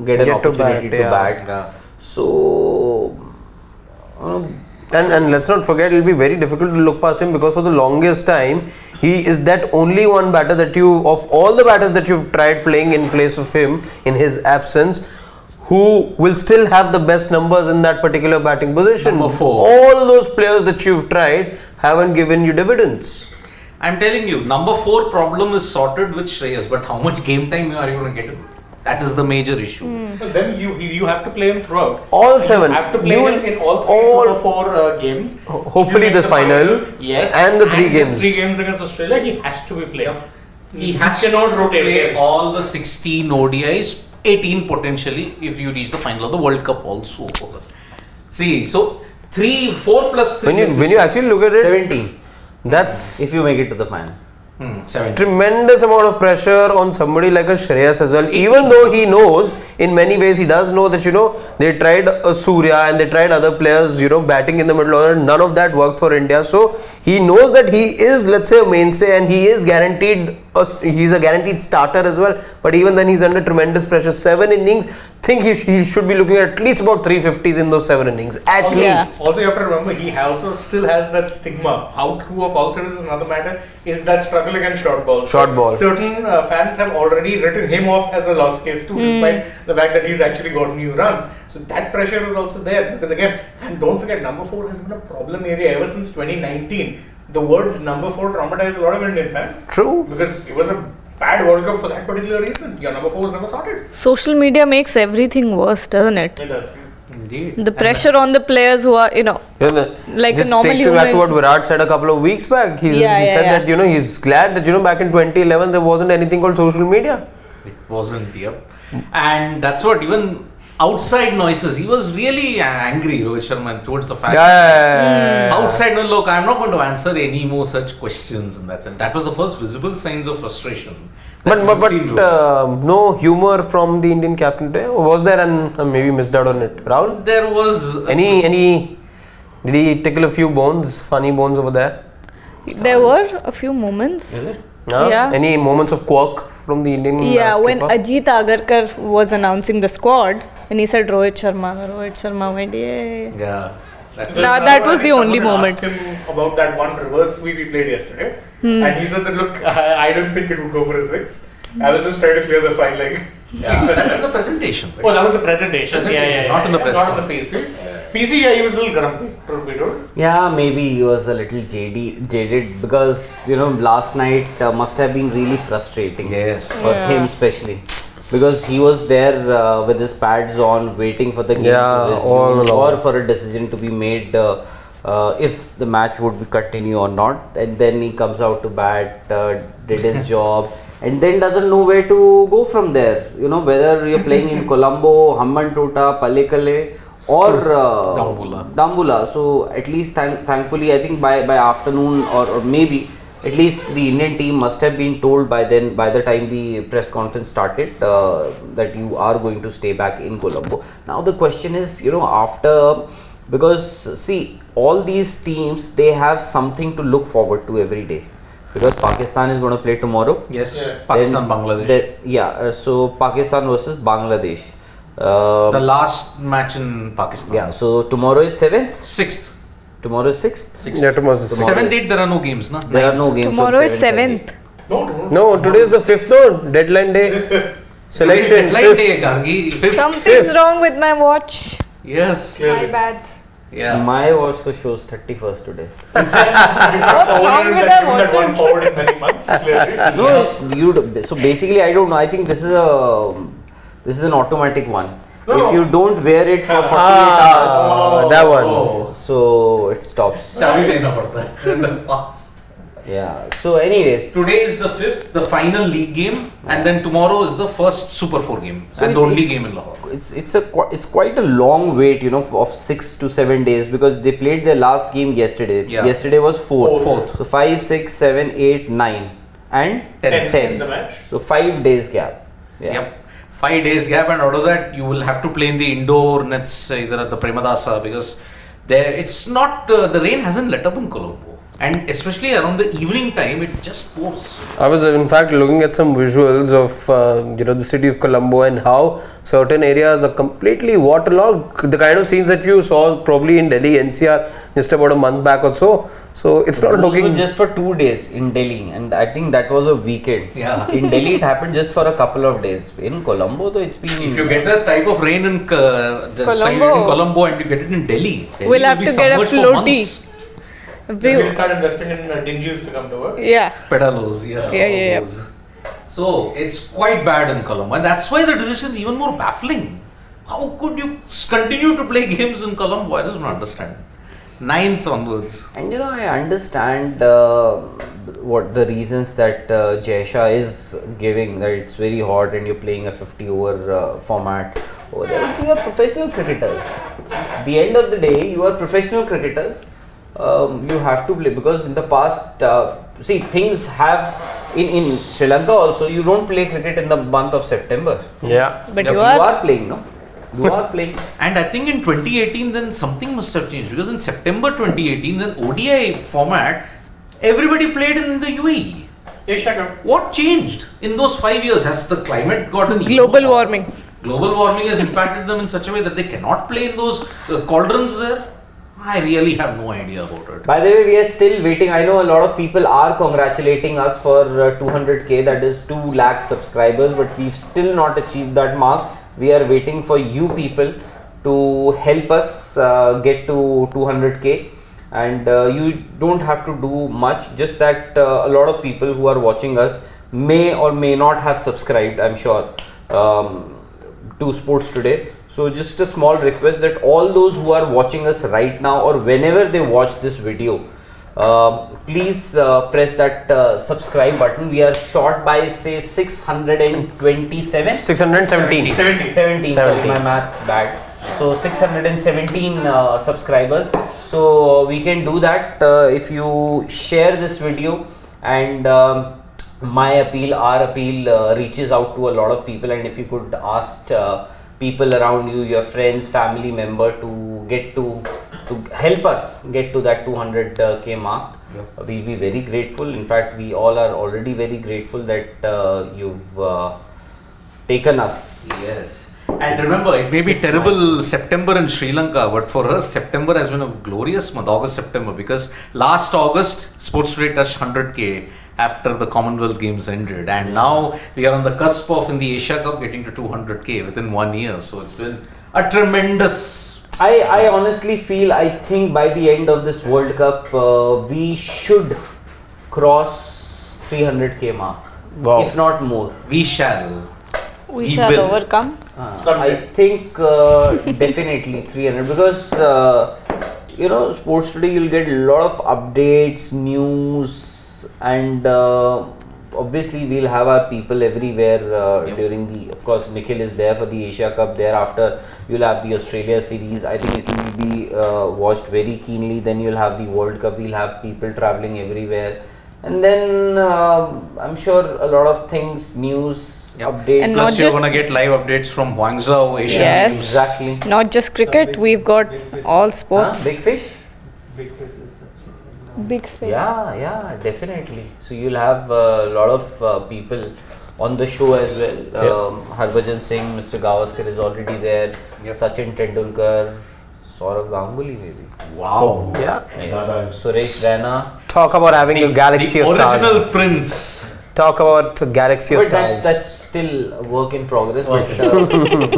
[SPEAKER 5] get an opportunity to bat.
[SPEAKER 1] Yeah.
[SPEAKER 5] So
[SPEAKER 2] And let's not forget, it'll be very difficult to look past him because for the longest time, he is that only one batter of all the batters that you've tried playing in place of him in his absence, who will still have the best numbers in that particular batting position.
[SPEAKER 1] Number 4.
[SPEAKER 2] All those players that you've tried haven't given you dividends.
[SPEAKER 1] I'm telling you, number 4 problem is sorted with Shreyas, but how much game time are you going to get him? That is the major issue.
[SPEAKER 4] Well, then you have to play him throughout.
[SPEAKER 2] All
[SPEAKER 4] And
[SPEAKER 2] 7.
[SPEAKER 4] You have to play
[SPEAKER 2] You
[SPEAKER 4] him in all 3
[SPEAKER 2] all-
[SPEAKER 4] Super 4 games.
[SPEAKER 2] Hopefully
[SPEAKER 4] If you
[SPEAKER 2] this
[SPEAKER 4] make
[SPEAKER 2] final,
[SPEAKER 4] yes,
[SPEAKER 2] and the 3 games.
[SPEAKER 4] 3 games against Australia, he has to be playing.
[SPEAKER 1] He has
[SPEAKER 4] cannot
[SPEAKER 1] to
[SPEAKER 4] rotate
[SPEAKER 1] play
[SPEAKER 4] him.
[SPEAKER 1] all the 16 ODIs, 18 potentially if you reach the final of the World Cup also. See, so 4 plus 3.
[SPEAKER 2] when you actually look at it,
[SPEAKER 5] 17
[SPEAKER 2] that's
[SPEAKER 5] if you make it to the final.
[SPEAKER 1] 7.
[SPEAKER 2] tremendous amount of pressure on somebody like a Shreyas as well, even though he knows in many ways, he does know that they tried Surya and they tried other players batting in the middle order. None of that worked for India, so he knows that he is, let's say, a mainstay and he is guaranteed he's a guaranteed starter as well, but even then he's under tremendous pressure. 7 innings, think he should be looking at least about 350s in those 7 innings at least.
[SPEAKER 4] Also, you have to remember, he also still has that stigma. How true or false it is another matter. Is that struggle against short ball?
[SPEAKER 2] Short ball.
[SPEAKER 4] Certain fans have already written him off as a lost case too, despite the fact that he's actually got new runs. So that pressure is also there, because again, and don't forget, number 4 has been a problem area ever since 2019. The words number 4 traumatized a lot of Indian fans.
[SPEAKER 2] True.
[SPEAKER 4] Because it was a bad World Cup for that particular reason. Your number 4 was never sorted.
[SPEAKER 3] Social media makes everything worse, doesn't it?
[SPEAKER 4] It does.
[SPEAKER 1] Indeed.
[SPEAKER 3] The pressure on the players who are, like a
[SPEAKER 2] this
[SPEAKER 3] normal
[SPEAKER 2] takes me back to what
[SPEAKER 3] human.
[SPEAKER 2] Virat said a couple of weeks back. He said that he's glad that back in 2011 there wasn't anything called social media.
[SPEAKER 1] It wasn't, yep. And that's what, even outside noises, he was really angry, Rohit Sharma, towards the fact outside, no, look, I'm not going to answer any more such questions in that sense. That was the first visible signs of frustration.
[SPEAKER 2] But no humor from the Indian captain today. Was there, and maybe missed out on it? Rahul?
[SPEAKER 1] There was
[SPEAKER 2] Any did he tickle a few bones, funny bones over there?
[SPEAKER 3] There were a few moments.
[SPEAKER 1] Is it?
[SPEAKER 3] Yeah.
[SPEAKER 2] Any moments of quirk from the Indian
[SPEAKER 3] When
[SPEAKER 2] skipper?
[SPEAKER 3] Ajit Agarkar was announcing the squad, and he said Rohit Sharma went, yay.
[SPEAKER 1] Yeah.
[SPEAKER 3] That was the only moment.
[SPEAKER 4] I asked him about that one reverse sweep we played yesterday, and he said that, look, I don't think it would go for a 6. I was just trying to clear the fine leg.
[SPEAKER 1] Yeah, that was the presentation.
[SPEAKER 4] Oh, that was the presentation. Yeah.
[SPEAKER 1] Not in the press
[SPEAKER 4] Not in the PC. PC, yeah, he was a little grumpy, truth be told.
[SPEAKER 5] Yeah, maybe he was a little jaded because last night must have been really frustrating.
[SPEAKER 1] Yes.
[SPEAKER 5] For him especially, because he was there with his pads on, waiting for the game to resume
[SPEAKER 2] all along.
[SPEAKER 5] or for a decision to be made if the match would be continue or not, and then he comes out to bat, did his job, and then doesn't know where to go from there. You know, whether you're playing in Colombo, Hambantota, Pallekele, or Dambula. So at least thankfully, I think by afternoon or maybe at least the Indian team must have been told by the time the press conference started, that you are going to stay back in Colombo. Now the question is, you know, after, because see, all these teams, they have something to look forward to every day. Because Pakistan is going to play tomorrow.
[SPEAKER 1] Yes,
[SPEAKER 4] Yeah.
[SPEAKER 1] Pakistan, Bangladesh.
[SPEAKER 5] So Pakistan versus Bangladesh.
[SPEAKER 1] The last match in Pakistan.
[SPEAKER 5] Yeah, so tomorrow is 7th?
[SPEAKER 1] 6th.
[SPEAKER 5] Tomorrow is 6th?
[SPEAKER 1] 6th.
[SPEAKER 2] Yeah, tomorrow's the
[SPEAKER 1] 7th, 8th, there are no games, na?
[SPEAKER 5] There are no games. on
[SPEAKER 3] Tomorrow is
[SPEAKER 5] 7th.
[SPEAKER 3] 7th.
[SPEAKER 2] No, today is the 5th, no? Deadline day. Selection.
[SPEAKER 1] Deadline
[SPEAKER 2] 5th.
[SPEAKER 1] day, Gargi. 5th.
[SPEAKER 3] Something's wrong with my watch.
[SPEAKER 1] Yes.
[SPEAKER 3] My bad.
[SPEAKER 1] Yeah.
[SPEAKER 5] My watch the shows 31st today.
[SPEAKER 3] What's wrong with our
[SPEAKER 4] That one
[SPEAKER 3] watches?
[SPEAKER 4] forward in many months, clearly.
[SPEAKER 5] No, so basically, I don't know. I think this is an automatic one.
[SPEAKER 4] No.
[SPEAKER 5] If you don't wear it for 48
[SPEAKER 2] Ah, that one.
[SPEAKER 1] Oh.
[SPEAKER 5] so it stops.
[SPEAKER 1] चाबी लेना पड़ता है and then fast.
[SPEAKER 5] Yeah. So, anyways,
[SPEAKER 1] Today is the 5th, the final league game, and then tomorrow is the first Super 4 game
[SPEAKER 5] So
[SPEAKER 1] and the
[SPEAKER 5] it's-
[SPEAKER 1] only game in Lahore.
[SPEAKER 5] it's quite a long wait, you know, of 6 to 7 days, because they played their last game yesterday.
[SPEAKER 1] Yeah.
[SPEAKER 5] Yesterday was 4th.
[SPEAKER 1] Fourth.
[SPEAKER 5] So 5, 6, 7, 8, 9 and
[SPEAKER 1] 10th
[SPEAKER 5] 10.
[SPEAKER 4] is the match.
[SPEAKER 5] So 5 days gap. Yeah.
[SPEAKER 1] Yep. 5 days gap, and out of that, you will have to play in the indoor nets either at the Premadasa, because there it's not the rain hasn't let up in Colombo, and especially around the evening time, it just pours.
[SPEAKER 2] I was in fact looking at some visuals of the city of Colombo and how certain areas are completely waterlogged. The kind of scenes that you saw probably in Delhi NCR just about a month back or so. So it's not
[SPEAKER 5] Those
[SPEAKER 2] looking
[SPEAKER 5] were just for 2 days in Delhi, and I think that was a weekend.
[SPEAKER 1] Yeah.
[SPEAKER 5] In Delhi, it happened just for a couple of days. In Colombo, though, it's been.
[SPEAKER 1] If you get that type of rain in Colombo and you get it in Delhi
[SPEAKER 3] We'll
[SPEAKER 1] will
[SPEAKER 3] have
[SPEAKER 1] be
[SPEAKER 3] to get a
[SPEAKER 1] submerged for
[SPEAKER 3] floaty.
[SPEAKER 1] months.
[SPEAKER 4] We'll start investing in dingies to come to work.
[SPEAKER 3] Yeah.
[SPEAKER 1] Pedalos, yeah.
[SPEAKER 3] Yeah.
[SPEAKER 1] all those. So it's quite bad in Colombo, and that's why the decision is even more baffling. How could you continue to play games in Colombo? I just don't understand. 9th onwards.
[SPEAKER 5] And I understand what the reasons that Jaisha is giving, that it's very hot and you're playing a 50 over format over there. You are professional cricketers. At the end of the day, you are professional cricketers. You have to play, because in the past, see, things have in Sri Lanka also, you don't play cricket in the month of September.
[SPEAKER 2] yeah.
[SPEAKER 3] But
[SPEAKER 1] Yeah,
[SPEAKER 3] you
[SPEAKER 5] You
[SPEAKER 3] are.
[SPEAKER 5] are playing, no? You are playing.
[SPEAKER 1] And I think in 2018, then something must have changed, because in September 2018, in ODI format, everybody played in the UAE.
[SPEAKER 4] Asia Cup.
[SPEAKER 1] What changed in those 5 years? Has the climate gotten even
[SPEAKER 3] Global
[SPEAKER 1] more-
[SPEAKER 3] warming.
[SPEAKER 1] Global warming has impacted them in such a way that they cannot play in those cauldrons there? I really have no idea about it.
[SPEAKER 5] By the way, we are still waiting. I know a lot of people are congratulating us for 200k, that is 2 lakh subscribers, but we've still not achieved that mark. We are waiting for you people to help us get to 200k, and you don't have to do much, just that a lot of people who are watching us may or may not have subscribed, I'm sure, to Sports Today. So just a small request that all those who are watching us right now or whenever they watch this video, please press that subscribe button. We are short by say 627.
[SPEAKER 2] 617.
[SPEAKER 5] 17, sorry, my math bad. So 617 subscribers. So we can do that if you share this video, and my appeal, our appeal reaches out to a lot of people, and if you could ask people around you, your friends, family member, to get to help us get to that 200k mark. We'll be very grateful. In fact, we all are already very grateful that you've taken us.
[SPEAKER 1] Yes. And remember, it may be terrible September in Sri Lanka, but for us, September has been a glorious month, August, September, because last August, Sports Today touched 100k after the Commonwealth Games ended, and now we are on the cusp of, in the Asia Cup, getting to 200k within 1 year. So it's been a tremendous.
[SPEAKER 5] I honestly feel, I think by the end of this World Cup, we should cross 300k mark,
[SPEAKER 2] Wow.
[SPEAKER 5] if not more.
[SPEAKER 1] We shall.
[SPEAKER 3] We
[SPEAKER 1] We
[SPEAKER 3] shall
[SPEAKER 1] will.
[SPEAKER 3] overcome.
[SPEAKER 5] I think definitely 300, because Sports Today, you'll get a lot of updates, news, and obviously we'll have our people everywhere during the, of course, Nikhil is there for the Asia Cup. Thereafter, you'll have the Australia series. I think it will be watched very keenly. Then you'll have the World Cup. We'll have people traveling everywhere. And then I'm sure a lot of things, news, updates.
[SPEAKER 3] And
[SPEAKER 1] Plus,
[SPEAKER 3] not
[SPEAKER 1] you're
[SPEAKER 3] just-
[SPEAKER 1] gonna get live updates from Guangzhou, Asian
[SPEAKER 3] Yes.
[SPEAKER 1] Games.
[SPEAKER 5] Exactly.
[SPEAKER 3] Not just cricket, we've got all sports.
[SPEAKER 5] Big fish?
[SPEAKER 3] Big fish.
[SPEAKER 5] Yeah, definitely. So you'll have a lot of people on the show as well. Harbhajan Singh, Mr. Gavaskar is already there. Sachin Tendulkar, Saurav Ganguly maybe.
[SPEAKER 1] Wow.
[SPEAKER 2] Yeah.
[SPEAKER 5] Suresh Raina.
[SPEAKER 2] Talk about having a galaxy
[SPEAKER 1] the
[SPEAKER 2] of stars.
[SPEAKER 1] original prince.
[SPEAKER 2] Talk about a galaxy of
[SPEAKER 5] But
[SPEAKER 2] stars.
[SPEAKER 5] that's still a work in progress. But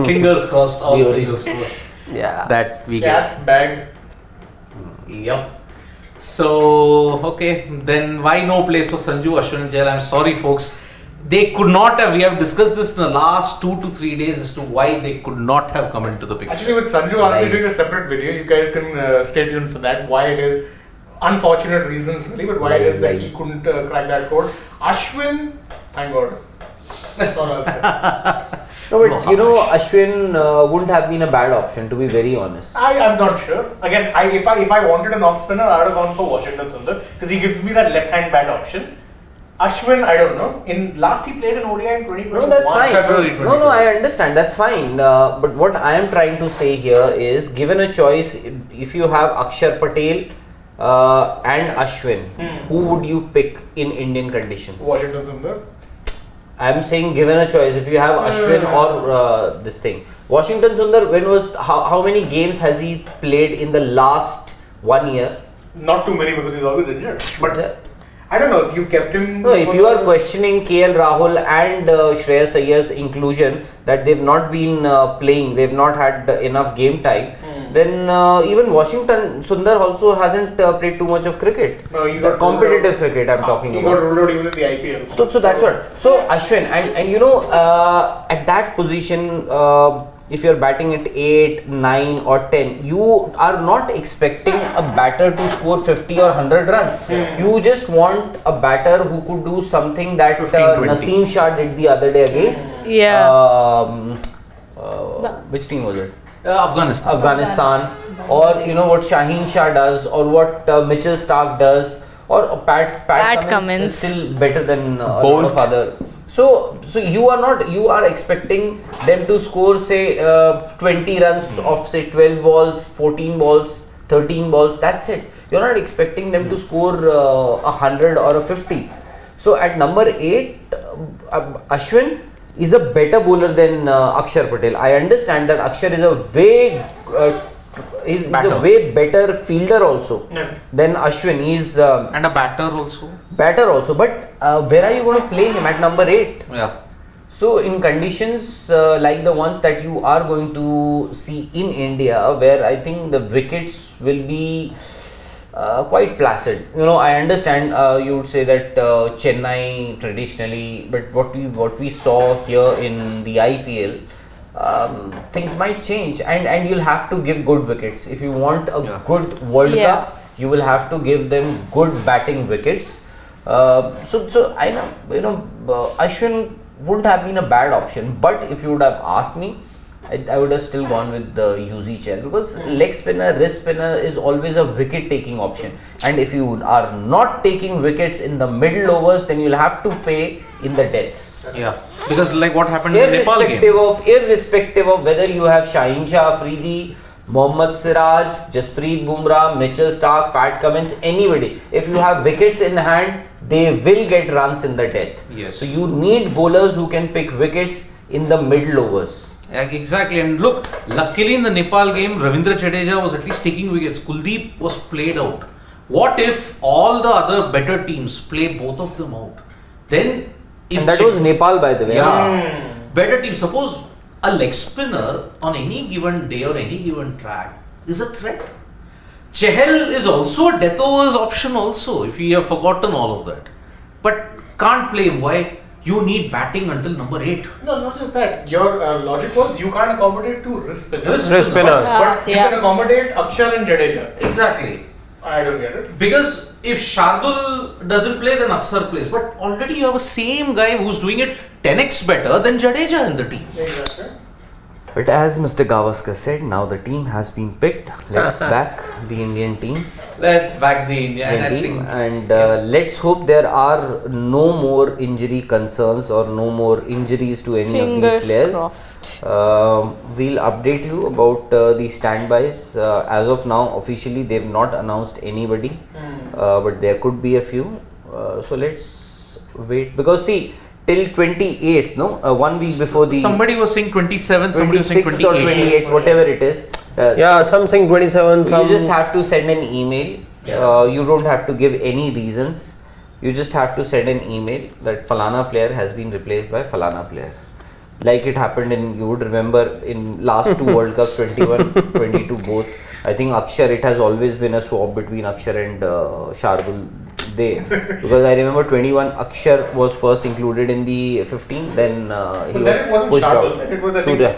[SPEAKER 1] Fingers crossed. All
[SPEAKER 5] The
[SPEAKER 1] fingers crossed.
[SPEAKER 2] yeah.
[SPEAKER 1] That we get.
[SPEAKER 4] Cat bag.
[SPEAKER 1] Yep. So, okay, then why no place for Sanju, Ashwin Chahal? I'm sorry, folks. They could not have, we have discussed this in the last 2 to 3 days as to why they could not have come into the picture.
[SPEAKER 4] Actually, with Sanju, I'll be
[SPEAKER 5] Right.
[SPEAKER 4] doing a separate video. You guys can stay tuned for that. Why it is unfortunate reasons, really, but why it is that
[SPEAKER 5] Right.
[SPEAKER 4] he couldn't crack that code. Ashwin, thank God. That's all I'll say.
[SPEAKER 5] no, but Ashwin wouldn't have been a bad option, to be very honest.
[SPEAKER 4] I'm not sure. Again, if I wanted an off spinner, I would have gone for Washington Sundar because he gives me that left hand bat option. Ashwin, I don't know. In last he played in ODI in 2021.
[SPEAKER 5] No, that's fine.
[SPEAKER 1] February
[SPEAKER 5] No, I understand. That's fine. But what I am trying to say here is, given a choice, if you have Akshar Patel and Ashwin, who would you pick in Indian conditions?
[SPEAKER 4] Washington Sundar.
[SPEAKER 5] I am saying, given a choice, if you have Ashwin or this thing, Washington Sundar, how many games has he played in the last 1 year?
[SPEAKER 4] Not too many because he's always injured. But I don't know if you kept him.
[SPEAKER 5] No, if you are questioning KL Rahul and Shreyas Iyer's inclusion, that they've not been playing, they've not had enough game time, then even Washington Sundar also hasn't played too much of cricket.
[SPEAKER 4] No, he
[SPEAKER 5] The
[SPEAKER 4] got
[SPEAKER 5] competitive cricket I'm talking
[SPEAKER 4] he
[SPEAKER 5] about.
[SPEAKER 4] got ruled out even in the IPL.
[SPEAKER 5] So that's what. So Ashwin, and at that position, if you're batting at 8, 9 or 10, you are not expecting a batter to score 50 or 100 runs. You just want a batter who could do something that
[SPEAKER 1] 15, 20.
[SPEAKER 5] Naseem Shah did the other day against.
[SPEAKER 3] Yeah.
[SPEAKER 5] Which team was it?
[SPEAKER 1] Afghanistan.
[SPEAKER 5] Afghanistan, or what Shaheen Shah does, or what Mitchell Stark does, or Pat Cummins is still better than a lot of other. So you are expecting them to score say 20 runs of say 12 balls, 14 balls, 13 balls. That's it. You're not expecting them to score 100 or a 50. So at number 8, Ashwin is a better bowler than Akshar Patel. I understand that Akshar is a way better fielder also than Ashwin. He's
[SPEAKER 1] And a batter also.
[SPEAKER 5] better also, but where are you going to play him at number 8?
[SPEAKER 1] Yeah.
[SPEAKER 5] So in conditions like the ones that you are going to see in India, where I think the wickets will be quite placid. I understand you would say that Chennai traditionally, but what we saw here in the IPL, things might change, and you'll have to give good wickets. If you want a good World Cup, you will have to give them good batting wickets. So I know, Ashwin wouldn't have been a bad option, but if you would have asked me, I would have still gone with the UZ chair, because leg spinner, wrist spinner is always a wicket taking option, and if you are not taking wickets in the middle overs, then you'll have to pay in the death.
[SPEAKER 1] Yeah. Because like what happened in the Nepal game.
[SPEAKER 5] Irrespective of whether you have Shaheen Shah Afridi, Mohammad Siraj, Jasprit Bumrah, Mitchell Stark, Pat Cummins, anybody, if you have wickets in hand, they will get runs in the death.
[SPEAKER 1] Yes.
[SPEAKER 5] So you need bowlers who can pick wickets in the middle overs.
[SPEAKER 1] Yeah, exactly. And look, luckily in the Nepal game, Ravindra Jadeja was at least taking wickets. Kuldeep was played out. What if all the other better teams play both of them out? Then if
[SPEAKER 5] And that was Nepal, by the way.
[SPEAKER 1] Yeah. Better team. Suppose a leg spinner on any given day or any given track is a threat. Chahal is also a death overs option also, if we have forgotten all of that. But can't play him. Why? you need batting until number 8.
[SPEAKER 4] No, not just that. Your logic was you can't accommodate 2 wrist spinners.
[SPEAKER 2] Wrist spinners.
[SPEAKER 4] But you
[SPEAKER 3] Yeah.
[SPEAKER 4] can accommodate Akshar and Jadeja.
[SPEAKER 1] Exactly.
[SPEAKER 4] I don't get it.
[SPEAKER 1] Because if Shardul doesn't play, then Akshar plays. But already you have a same guy who's doing it 10x better than Jadeja in the team.
[SPEAKER 4] Exactly.
[SPEAKER 5] But as Mr. Gavaskar said, now the team has been picked. Let's back the Indian team.
[SPEAKER 1] Let's back the India. And I
[SPEAKER 5] Team.
[SPEAKER 1] think
[SPEAKER 5] And let's hope there are no more injury concerns or no more injuries to any of
[SPEAKER 3] Fingers
[SPEAKER 5] these players.
[SPEAKER 3] crossed.
[SPEAKER 5] We'll update you about the standbys. As of now, officially they've not announced anybody, but there could be a few. So let's wait, because see, till 28th, no, 1 week before the
[SPEAKER 1] somebody was saying 27, somebody was saying
[SPEAKER 5] 26th or
[SPEAKER 1] 28.
[SPEAKER 5] 28th, whatever it is.
[SPEAKER 2] Yeah, some saying 27, some.
[SPEAKER 5] You just have to send an email.
[SPEAKER 1] Yeah.
[SPEAKER 5] You don't have to give any reasons. You just have to send an email that Falana player has been replaced by Falana player. Like it happened in, you would remember in last 2 World Cups, 21, 22 both. I think Akshar, it has always been a swap between Akshar and Shardul. Because I remember 21, Akshar was first included in the 15, then he
[SPEAKER 4] But
[SPEAKER 5] was
[SPEAKER 4] then it wasn't
[SPEAKER 5] pushed
[SPEAKER 4] Shardul,
[SPEAKER 5] out.
[SPEAKER 4] then it was, I think,
[SPEAKER 5] Surya.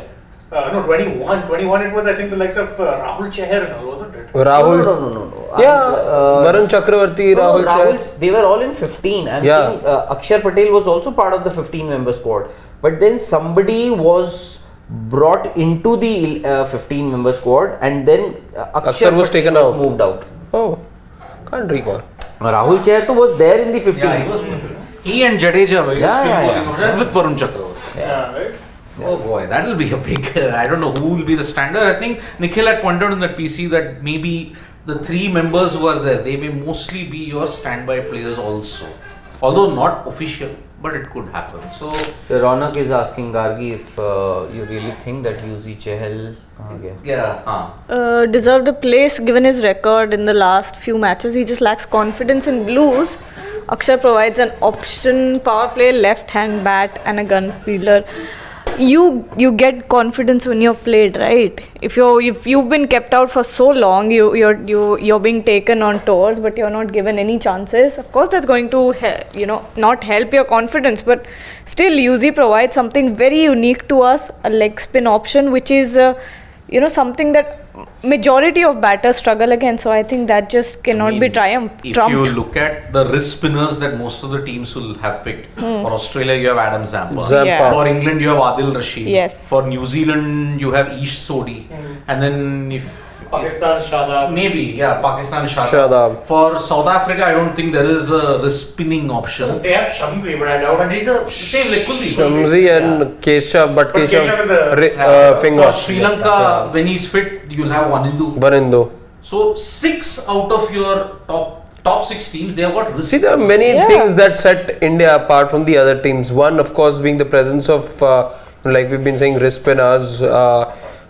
[SPEAKER 4] no, 21. 21 it was, I think, the likes of Rahul Chahal and all, wasn't it?
[SPEAKER 2] Rahul.
[SPEAKER 5] No.
[SPEAKER 2] Yeah, Varun Chakravarti, Rahul Chahal.
[SPEAKER 5] They were all in 15. I'm
[SPEAKER 2] Yeah.
[SPEAKER 5] saying Akshar Patel was also part of the 15-member squad. But then somebody was brought into the 15-member squad, and then
[SPEAKER 2] Akshar was
[SPEAKER 5] Patel
[SPEAKER 2] taken out.
[SPEAKER 5] moved out.
[SPEAKER 2] Oh, can't recall.
[SPEAKER 5] Rahul Chahal was there in the 15.
[SPEAKER 1] Yeah, he was. He and Jadeja were
[SPEAKER 5] Yeah.
[SPEAKER 1] with Varun Chakravarti.
[SPEAKER 4] Yeah, right?
[SPEAKER 1] Oh boy, that'll be a big. I don't know who will be the standard. I think Nikhil had pointed out in that PC that maybe the 3 members who are there, they may mostly be your standby players also. Although not official, but it could happen. So
[SPEAKER 5] Ronak is asking Gargi if you really think that Yuzi Chahal
[SPEAKER 1] yeah,
[SPEAKER 3] Deserved a place given his record in the last few matches. He just lacks confidence in blues. Akshar provides an option, power play, left hand bat, and a gun fielder. You get confidence when you're played, right? If you've been kept out for so long, you're being taken on tours, but you're not given any chances. Of course, that's going to not help your confidence, but still, Yuzi provides something very unique to us, a leg spin option, which is something that majority of batters struggle against. So I think that just cannot be trumped.
[SPEAKER 1] If you look at the wrist spinners that most of the teams will have picked, for Australia you have Adam Zampa.
[SPEAKER 3] Yeah.
[SPEAKER 1] For England you have Adil Rashid.
[SPEAKER 3] Yes.
[SPEAKER 1] For New Zealand you have Ish Sodhi. And then if
[SPEAKER 4] Pakistan Shadab.
[SPEAKER 1] maybe Pakistan Shadab.
[SPEAKER 2] Shadab.
[SPEAKER 1] For South Africa I don't think there is a wrist spinning option.
[SPEAKER 4] They have Shamsi, but I doubt.
[SPEAKER 1] But he's a same like Kuldeep.
[SPEAKER 2] Shamsi and Keshav, but
[SPEAKER 4] Keshav is a-
[SPEAKER 2] finger.
[SPEAKER 1] For Sri Lanka, when he's fit, you'll have Wanindu.
[SPEAKER 2] Barindo.
[SPEAKER 1] So 6 out of your top 6 teams, they have got wrist.
[SPEAKER 2] See, there are many things that set India apart from the other teams. One, of course, being the presence of, like we've been saying, wrist spinners.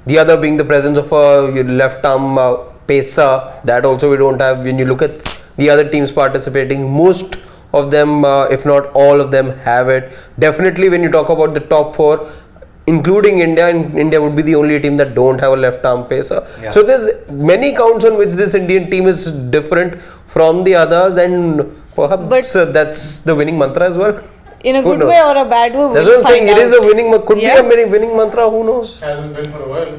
[SPEAKER 2] The other being the presence of a left arm pacer. That also we don't have. When you look at the other teams participating, most of them, if not all of them, have it. Definitely, when you talk about the top 4, including India, India would be the only team that don't have a left arm pacer.
[SPEAKER 1] Yeah.
[SPEAKER 2] So there's many counts on which this Indian team is different from the others, and perhaps that's the winning mantra as well.
[SPEAKER 3] in a
[SPEAKER 2] Who
[SPEAKER 3] good
[SPEAKER 2] knows?
[SPEAKER 3] way or a bad way,
[SPEAKER 2] That's
[SPEAKER 3] we'll
[SPEAKER 2] what I'm saying.
[SPEAKER 3] find
[SPEAKER 2] It is a
[SPEAKER 3] out.
[SPEAKER 2] winning, could
[SPEAKER 3] Yeah.
[SPEAKER 2] be a winning mantra. Who knows?
[SPEAKER 4] Hasn't been for a while.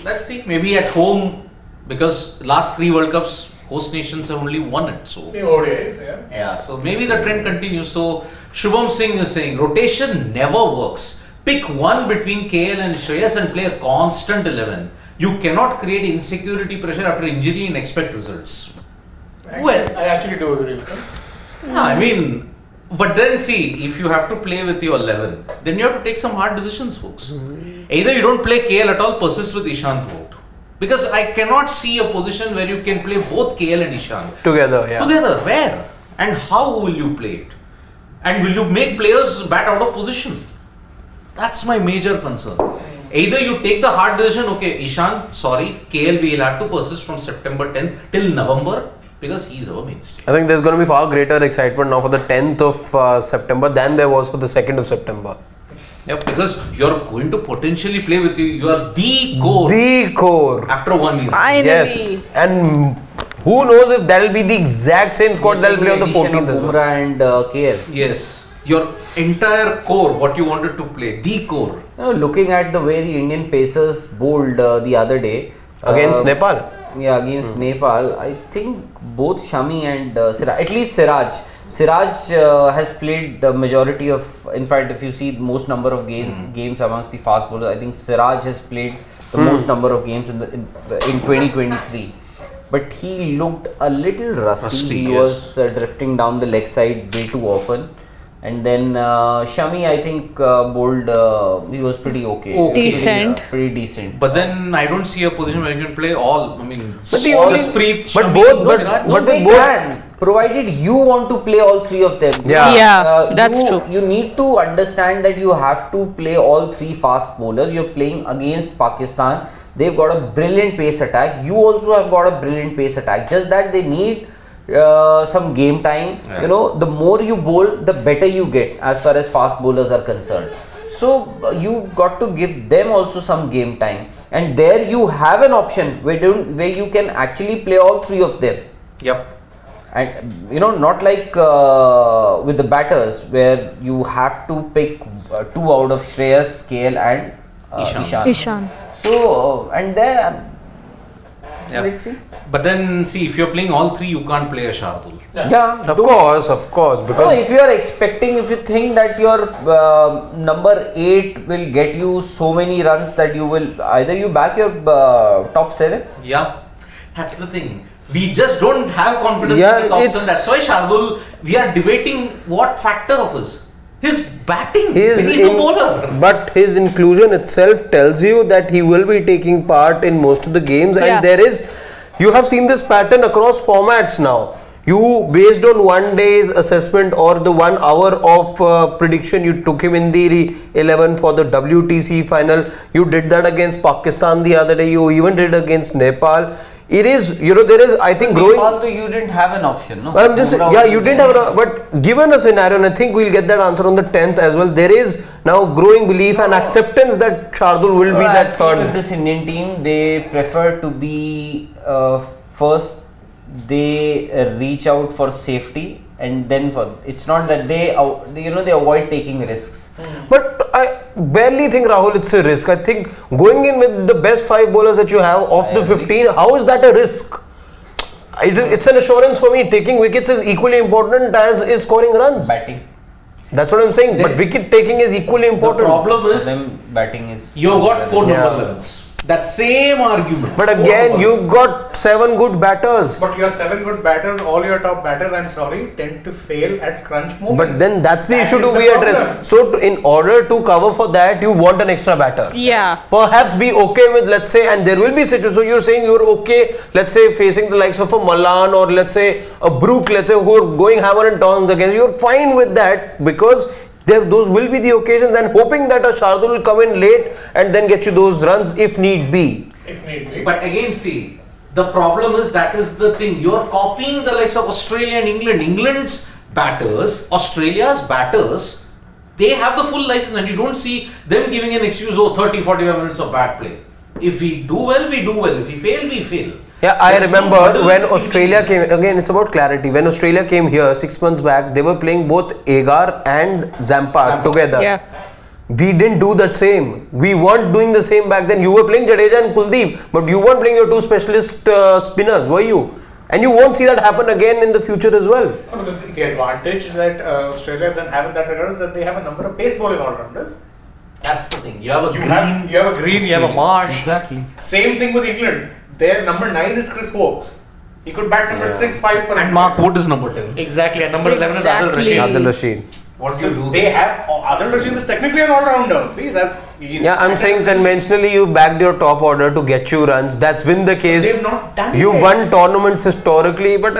[SPEAKER 1] Let's see. Maybe at home, because last 3 World Cups, host nations have only won it. So
[SPEAKER 4] The ODIs, yeah.
[SPEAKER 1] yeah, so maybe the trend continues. So Shubham Singh is saying rotation never works. Pick one between KL and Shreyas and play a constant 11. You cannot create insecurity pressure after injury and expect results. Well,
[SPEAKER 4] I actually do agree with that.
[SPEAKER 1] I mean, but then see, if you have to play with your 11, then you have to take some hard decisions, folks. Either you don't play KL at all, persist with Ishant throughout. Because I cannot see a position where you can play both KL and Ishant.
[SPEAKER 2] Together, yeah.
[SPEAKER 1] Together, where? And how will you play it? And will you make players bat out of position? That's my major concern. Either you take the hard decision, okay, Ishan, sorry, KL will have to persist from September 10th till November because he's our mainstay.
[SPEAKER 2] I think there's going to be far greater excitement now for the 10th of September than there was for the 2nd of September.
[SPEAKER 1] Yeah, because you're going to potentially play with you are the core
[SPEAKER 2] The core.
[SPEAKER 1] after 1 year.
[SPEAKER 3] Finally.
[SPEAKER 2] Yes. And who knows if that'll be the exact same squad that'll play on the 14th as well.
[SPEAKER 5] Bumrah and KL.
[SPEAKER 1] Yes. your entire core, what you wanted to play, the core.
[SPEAKER 5] Looking at the way the Indian Pacers bowled the other day
[SPEAKER 2] Against Nepal?
[SPEAKER 5] Yeah, against Nepal. I think both Shami and Siraj, at least Siraj has played the majority of. In fact, if you see the most number of games amongst the fast bowlers, I think Siraj has played the most number of games in 2023. But he looked a little rusty. He was drifting down the leg side way too often. And then Shami, I think bowled. He was pretty okay.
[SPEAKER 3] Decent.
[SPEAKER 5] Pretty decent.
[SPEAKER 1] But then I don't see a position where you can play all. I mean,
[SPEAKER 2] But the only-
[SPEAKER 1] Jasprit,
[SPEAKER 2] but
[SPEAKER 1] Shami,
[SPEAKER 2] both- but-
[SPEAKER 1] Siraj.
[SPEAKER 2] but
[SPEAKER 5] they
[SPEAKER 2] with both-
[SPEAKER 5] can, provided you want to play all three of them.
[SPEAKER 3] Yeah, that's true.
[SPEAKER 5] You need to understand that you have to play all three fast bowlers. You're playing against Pakistan. They've got a brilliant pace attack. You also have got a brilliant pace attack. Just that they need some game time.
[SPEAKER 1] Yeah.
[SPEAKER 5] You know, the more you bowl, the better you get as far as fast bowlers are concerned. So you've got to give them also some game time. And there you have an option where you can actually play all three of them.
[SPEAKER 1] Yep.
[SPEAKER 5] And you know, not like with the batters where you have to pick two out of Shreyas, KL and
[SPEAKER 1] Ishan.
[SPEAKER 3] Ishan.
[SPEAKER 5] So and there,
[SPEAKER 1] Yeah.
[SPEAKER 5] let's see.
[SPEAKER 1] But then see, if you're playing all three, you can't play a Shardul.
[SPEAKER 5] Yeah,
[SPEAKER 2] Of course,
[SPEAKER 5] No,
[SPEAKER 2] because
[SPEAKER 5] if you are expecting, if you think that your number 8 will get you so many runs that you will either you back your top 7.
[SPEAKER 1] Yeah, that's the thing. We just don't have confidence
[SPEAKER 2] Yeah,
[SPEAKER 1] in the top
[SPEAKER 2] it's-
[SPEAKER 1] 7. That's why Shardul, we are debating what factor of his. His batting.
[SPEAKER 2] his
[SPEAKER 1] He's the bowler.
[SPEAKER 2] but his inclusion itself tells you that he will be taking part in most of the games,
[SPEAKER 3] Yeah.
[SPEAKER 2] and you have seen this pattern across formats now. You, based on one day's assessment or the 1 hour of prediction, you took him in the 11 for the WTC final. You did that against Pakistan the other day. You even did against Nepal. It is, there is, I think, growing.
[SPEAKER 5] Nepal, though, you didn't have an option, no?
[SPEAKER 2] But I'm just, you didn't have but given a scenario, and I think we'll get that answer on the 10th as well, there is now growing belief and acceptance that Shardul will be that third.
[SPEAKER 5] With this Indian team, they prefer to be first. They reach out for safety, and then it's not that they avoid taking risks.
[SPEAKER 2] But I barely think, Rahul, it's a risk. I think going in with the best 5 bowlers that you have of the 15, how is that a risk? It's an assurance for me. Taking wickets is equally important as is scoring runs.
[SPEAKER 5] Batting.
[SPEAKER 2] That's what I'm saying. But wicket taking is equally
[SPEAKER 1] The
[SPEAKER 2] important.
[SPEAKER 1] problem
[SPEAKER 5] For
[SPEAKER 1] is,
[SPEAKER 5] them, batting is.
[SPEAKER 1] you've got 4
[SPEAKER 2] Yeah.
[SPEAKER 1] number 11s. That same argument.
[SPEAKER 2] But
[SPEAKER 1] 4
[SPEAKER 2] again,
[SPEAKER 1] number
[SPEAKER 2] you've
[SPEAKER 1] 11s.
[SPEAKER 2] got 7 good batters.
[SPEAKER 4] But your 7 good batters, all your top batters, I'm sorry, tend to fail at crunch moments.
[SPEAKER 2] But then that's the
[SPEAKER 4] That
[SPEAKER 2] issue
[SPEAKER 4] is
[SPEAKER 2] to
[SPEAKER 4] the
[SPEAKER 2] be
[SPEAKER 4] problem.
[SPEAKER 2] addressed. So, in order to cover for that, you want an extra batter.
[SPEAKER 3] Yeah.
[SPEAKER 2] Perhaps be okay with, let's say, and there will be situations. So you're saying you're okay, let's say, facing the likes of a Malan or let's say a Brook, let's say, who are going hammer and tongs against. You're fine with that because those will be the occasions, and hoping that a Shardul will come in late and then get you those runs if need be.
[SPEAKER 4] If need be.
[SPEAKER 1] But again, see, the problem is that is the thing. You're copying the likes of Australia and England. England's batters, Australia's batters, they have the full license, and you don't see them giving an excuse, 30-45 minutes of bad play. If we do well, we do well. If we fail, we fail.
[SPEAKER 2] Yeah, I
[SPEAKER 1] There's no
[SPEAKER 2] remember
[SPEAKER 1] model
[SPEAKER 2] when
[SPEAKER 1] thinking.
[SPEAKER 2] Australia came, again it's about clarity, when Australia came here 6 months back, they were playing both Agar and Zampa together.
[SPEAKER 3] Yeah.
[SPEAKER 2] We didn't do that same. We weren't doing the same back then. You were playing Jadeja and Kuldeep, but you weren't playing your 2 specialist spinners, were you? And you won't see that happen again in the future as well.
[SPEAKER 4] The advantage that Australia then have in that regard is that they have a number of pace bowling all-rounders.
[SPEAKER 1] That's the thing. You have a
[SPEAKER 4] You
[SPEAKER 1] green.
[SPEAKER 4] have a Green, you have a Marsh.
[SPEAKER 1] Exactly.
[SPEAKER 4] Same thing with England. Their number 9 is Chris Woakes. He could bat number 6, 5 for
[SPEAKER 1] And
[SPEAKER 4] England.
[SPEAKER 1] Mark Wood is number 10.
[SPEAKER 4] Exactly, and number 11 is
[SPEAKER 3] Exactly.
[SPEAKER 4] Adil Rashid.
[SPEAKER 2] Adil Rashid.
[SPEAKER 1] What do you do?
[SPEAKER 4] They have Adil Rashid is technically an all-rounder. He's
[SPEAKER 2] Yeah, I'm saying conventionally you backed your top order to get you runs. That's been the case.
[SPEAKER 4] They've not done
[SPEAKER 2] You
[SPEAKER 4] it.
[SPEAKER 2] won tournaments historically, but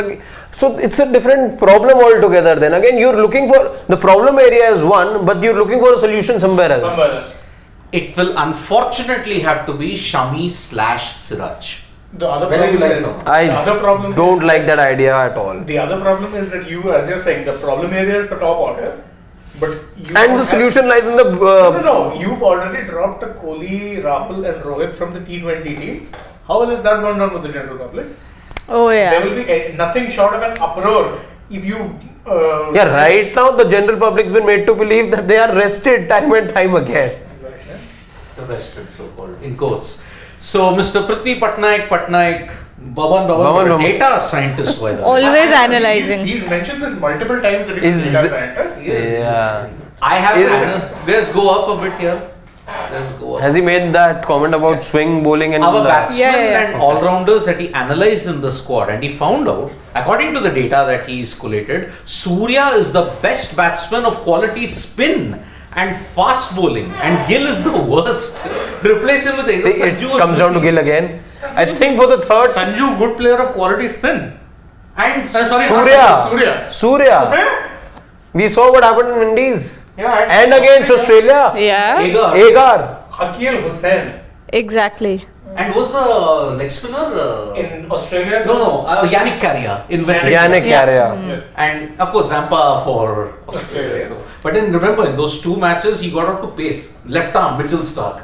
[SPEAKER 2] so it's a different problem altogether. Then again, you're looking for the problem area is one, but you're looking for a solution somewhere else.
[SPEAKER 4] somewhere else.
[SPEAKER 1] It will unfortunately have to be Shami/Siraj.
[SPEAKER 4] The other
[SPEAKER 1] Whether you
[SPEAKER 4] problem
[SPEAKER 1] like
[SPEAKER 4] is
[SPEAKER 1] it or not.
[SPEAKER 2] I
[SPEAKER 4] the other problem
[SPEAKER 2] don't
[SPEAKER 4] is
[SPEAKER 2] like that idea at all.
[SPEAKER 4] The other problem is that you, as you're saying, the problem area is the top order, but you don't
[SPEAKER 2] And the
[SPEAKER 4] have-
[SPEAKER 2] solution lies in the
[SPEAKER 4] No. You've already dropped a Kohli, Rahul, and Rohit from the T20 teams. How well is that gone down with the general public?
[SPEAKER 3] Oh
[SPEAKER 4] There
[SPEAKER 3] yeah.
[SPEAKER 4] will be nothing short of an uproar if you
[SPEAKER 2] Yeah, right now the general public's been made to believe that they are rested time and time again.
[SPEAKER 4] Exactly.
[SPEAKER 1] Rested, so-called, in quotes. So, Mr. Prithvi Patnaik, Baban,
[SPEAKER 2] Baban.
[SPEAKER 1] data scientist, by the way.
[SPEAKER 3] Always analyzing.
[SPEAKER 4] He's mentioned this multiple times that he's a data scientist.
[SPEAKER 2] Yeah.
[SPEAKER 1] I have. Let's go up a bit here. Let's go up.
[SPEAKER 2] Has he made that comment about swing bowling and
[SPEAKER 1] Our batsmen
[SPEAKER 3] Yeah.
[SPEAKER 1] and all-rounders that he analyzed in the squad, and he found out, according to the data that he's collated, Surya is the best batsman of quality spin and fast bowling, and Gill is the worst. Replace him with either
[SPEAKER 2] See,
[SPEAKER 1] Sanju
[SPEAKER 2] it
[SPEAKER 1] or
[SPEAKER 2] comes down to
[SPEAKER 1] Musi.
[SPEAKER 2] Gill again. I think for the third,
[SPEAKER 4] Sanju, good player of quality spin.
[SPEAKER 1] And
[SPEAKER 4] Sorry,
[SPEAKER 2] Surya.
[SPEAKER 4] Surya.
[SPEAKER 2] We saw what happened in Indies.
[SPEAKER 1] Yeah,
[SPEAKER 2] And against Australia.
[SPEAKER 3] Yeah,
[SPEAKER 2] Agar.
[SPEAKER 4] Akil Hussain
[SPEAKER 3] exactly.
[SPEAKER 1] And was the leg spinner?
[SPEAKER 4] in Australia.
[SPEAKER 1] No, Yannick Carrier in West
[SPEAKER 2] Yannick
[SPEAKER 1] Indies.
[SPEAKER 2] Carrier.
[SPEAKER 4] Yes.
[SPEAKER 1] And of course Zampa for Australia.
[SPEAKER 4] Australia.
[SPEAKER 1] So. But then remember, in those two matches, he got out to pace. Left arm, Mitchell Stark.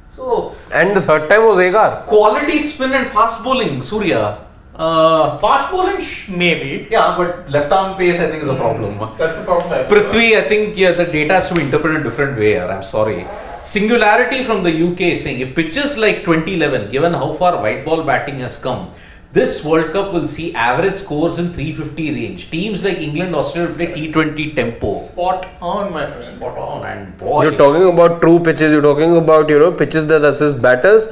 [SPEAKER 1] So,
[SPEAKER 2] And the third time was Agar.
[SPEAKER 1] quality spin and fast bowling, Surya.
[SPEAKER 4] Fast bowling, maybe.
[SPEAKER 1] Yeah, but left arm pace, I think, is a problem.
[SPEAKER 4] That's the problem.
[SPEAKER 1] Prithvi, I think the data has to be interpreted in a different way here. I'm sorry. Singularity from the UK is saying if pitches like 2011, given how far white ball batting has come, this World Cup will see average scores in 350 range. Teams like England, Australia will play T20 tempo.
[SPEAKER 4] Spot on, my friend.
[SPEAKER 1] Spot on, and boy.
[SPEAKER 2] You're talking about true pitches. You're talking about pitches that assist batters.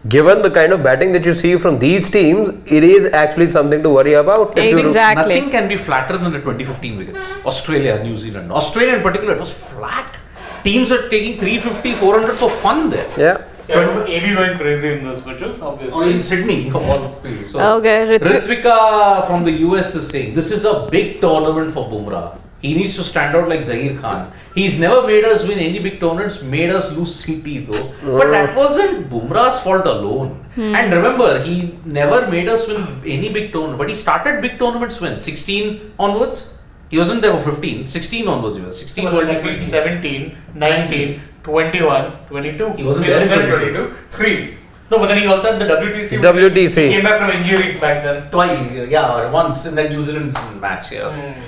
[SPEAKER 2] Given the kind of batting that you see from these teams, it is actually something to worry about. If you
[SPEAKER 3] Exactly.
[SPEAKER 1] Nothing can be flatter than the 2015 wickets. Australia, New Zealand. Australia in particular, it was flat. Teams are taking 350, 400 for fun there.
[SPEAKER 2] Yeah.
[SPEAKER 4] Yeah, remember AB going crazy in those pitches, obviously.
[SPEAKER 1] Or in Sydney, of all places. So,
[SPEAKER 3] Okay,
[SPEAKER 1] Ritvika from the US is saying this is a big tournament for Bumrah. He needs to stand out like Zahir Khan. He's never made us win any big tournaments, made us lose CT though. But that wasn't Bumrah's fault alone. And remember, he never made us win any big tournament. But he started big tournaments when? 16 onwards? He wasn't there for 15. 16 onwards he was. 16 World
[SPEAKER 4] That means 17, 19, 21, 22.
[SPEAKER 1] He wasn't there in
[SPEAKER 4] 22. 3. No, but then he also had the WTC.
[SPEAKER 2] WTC.
[SPEAKER 4] He came back from injury back then.
[SPEAKER 1] Twice, yeah, once in the New Zealand match, yeah.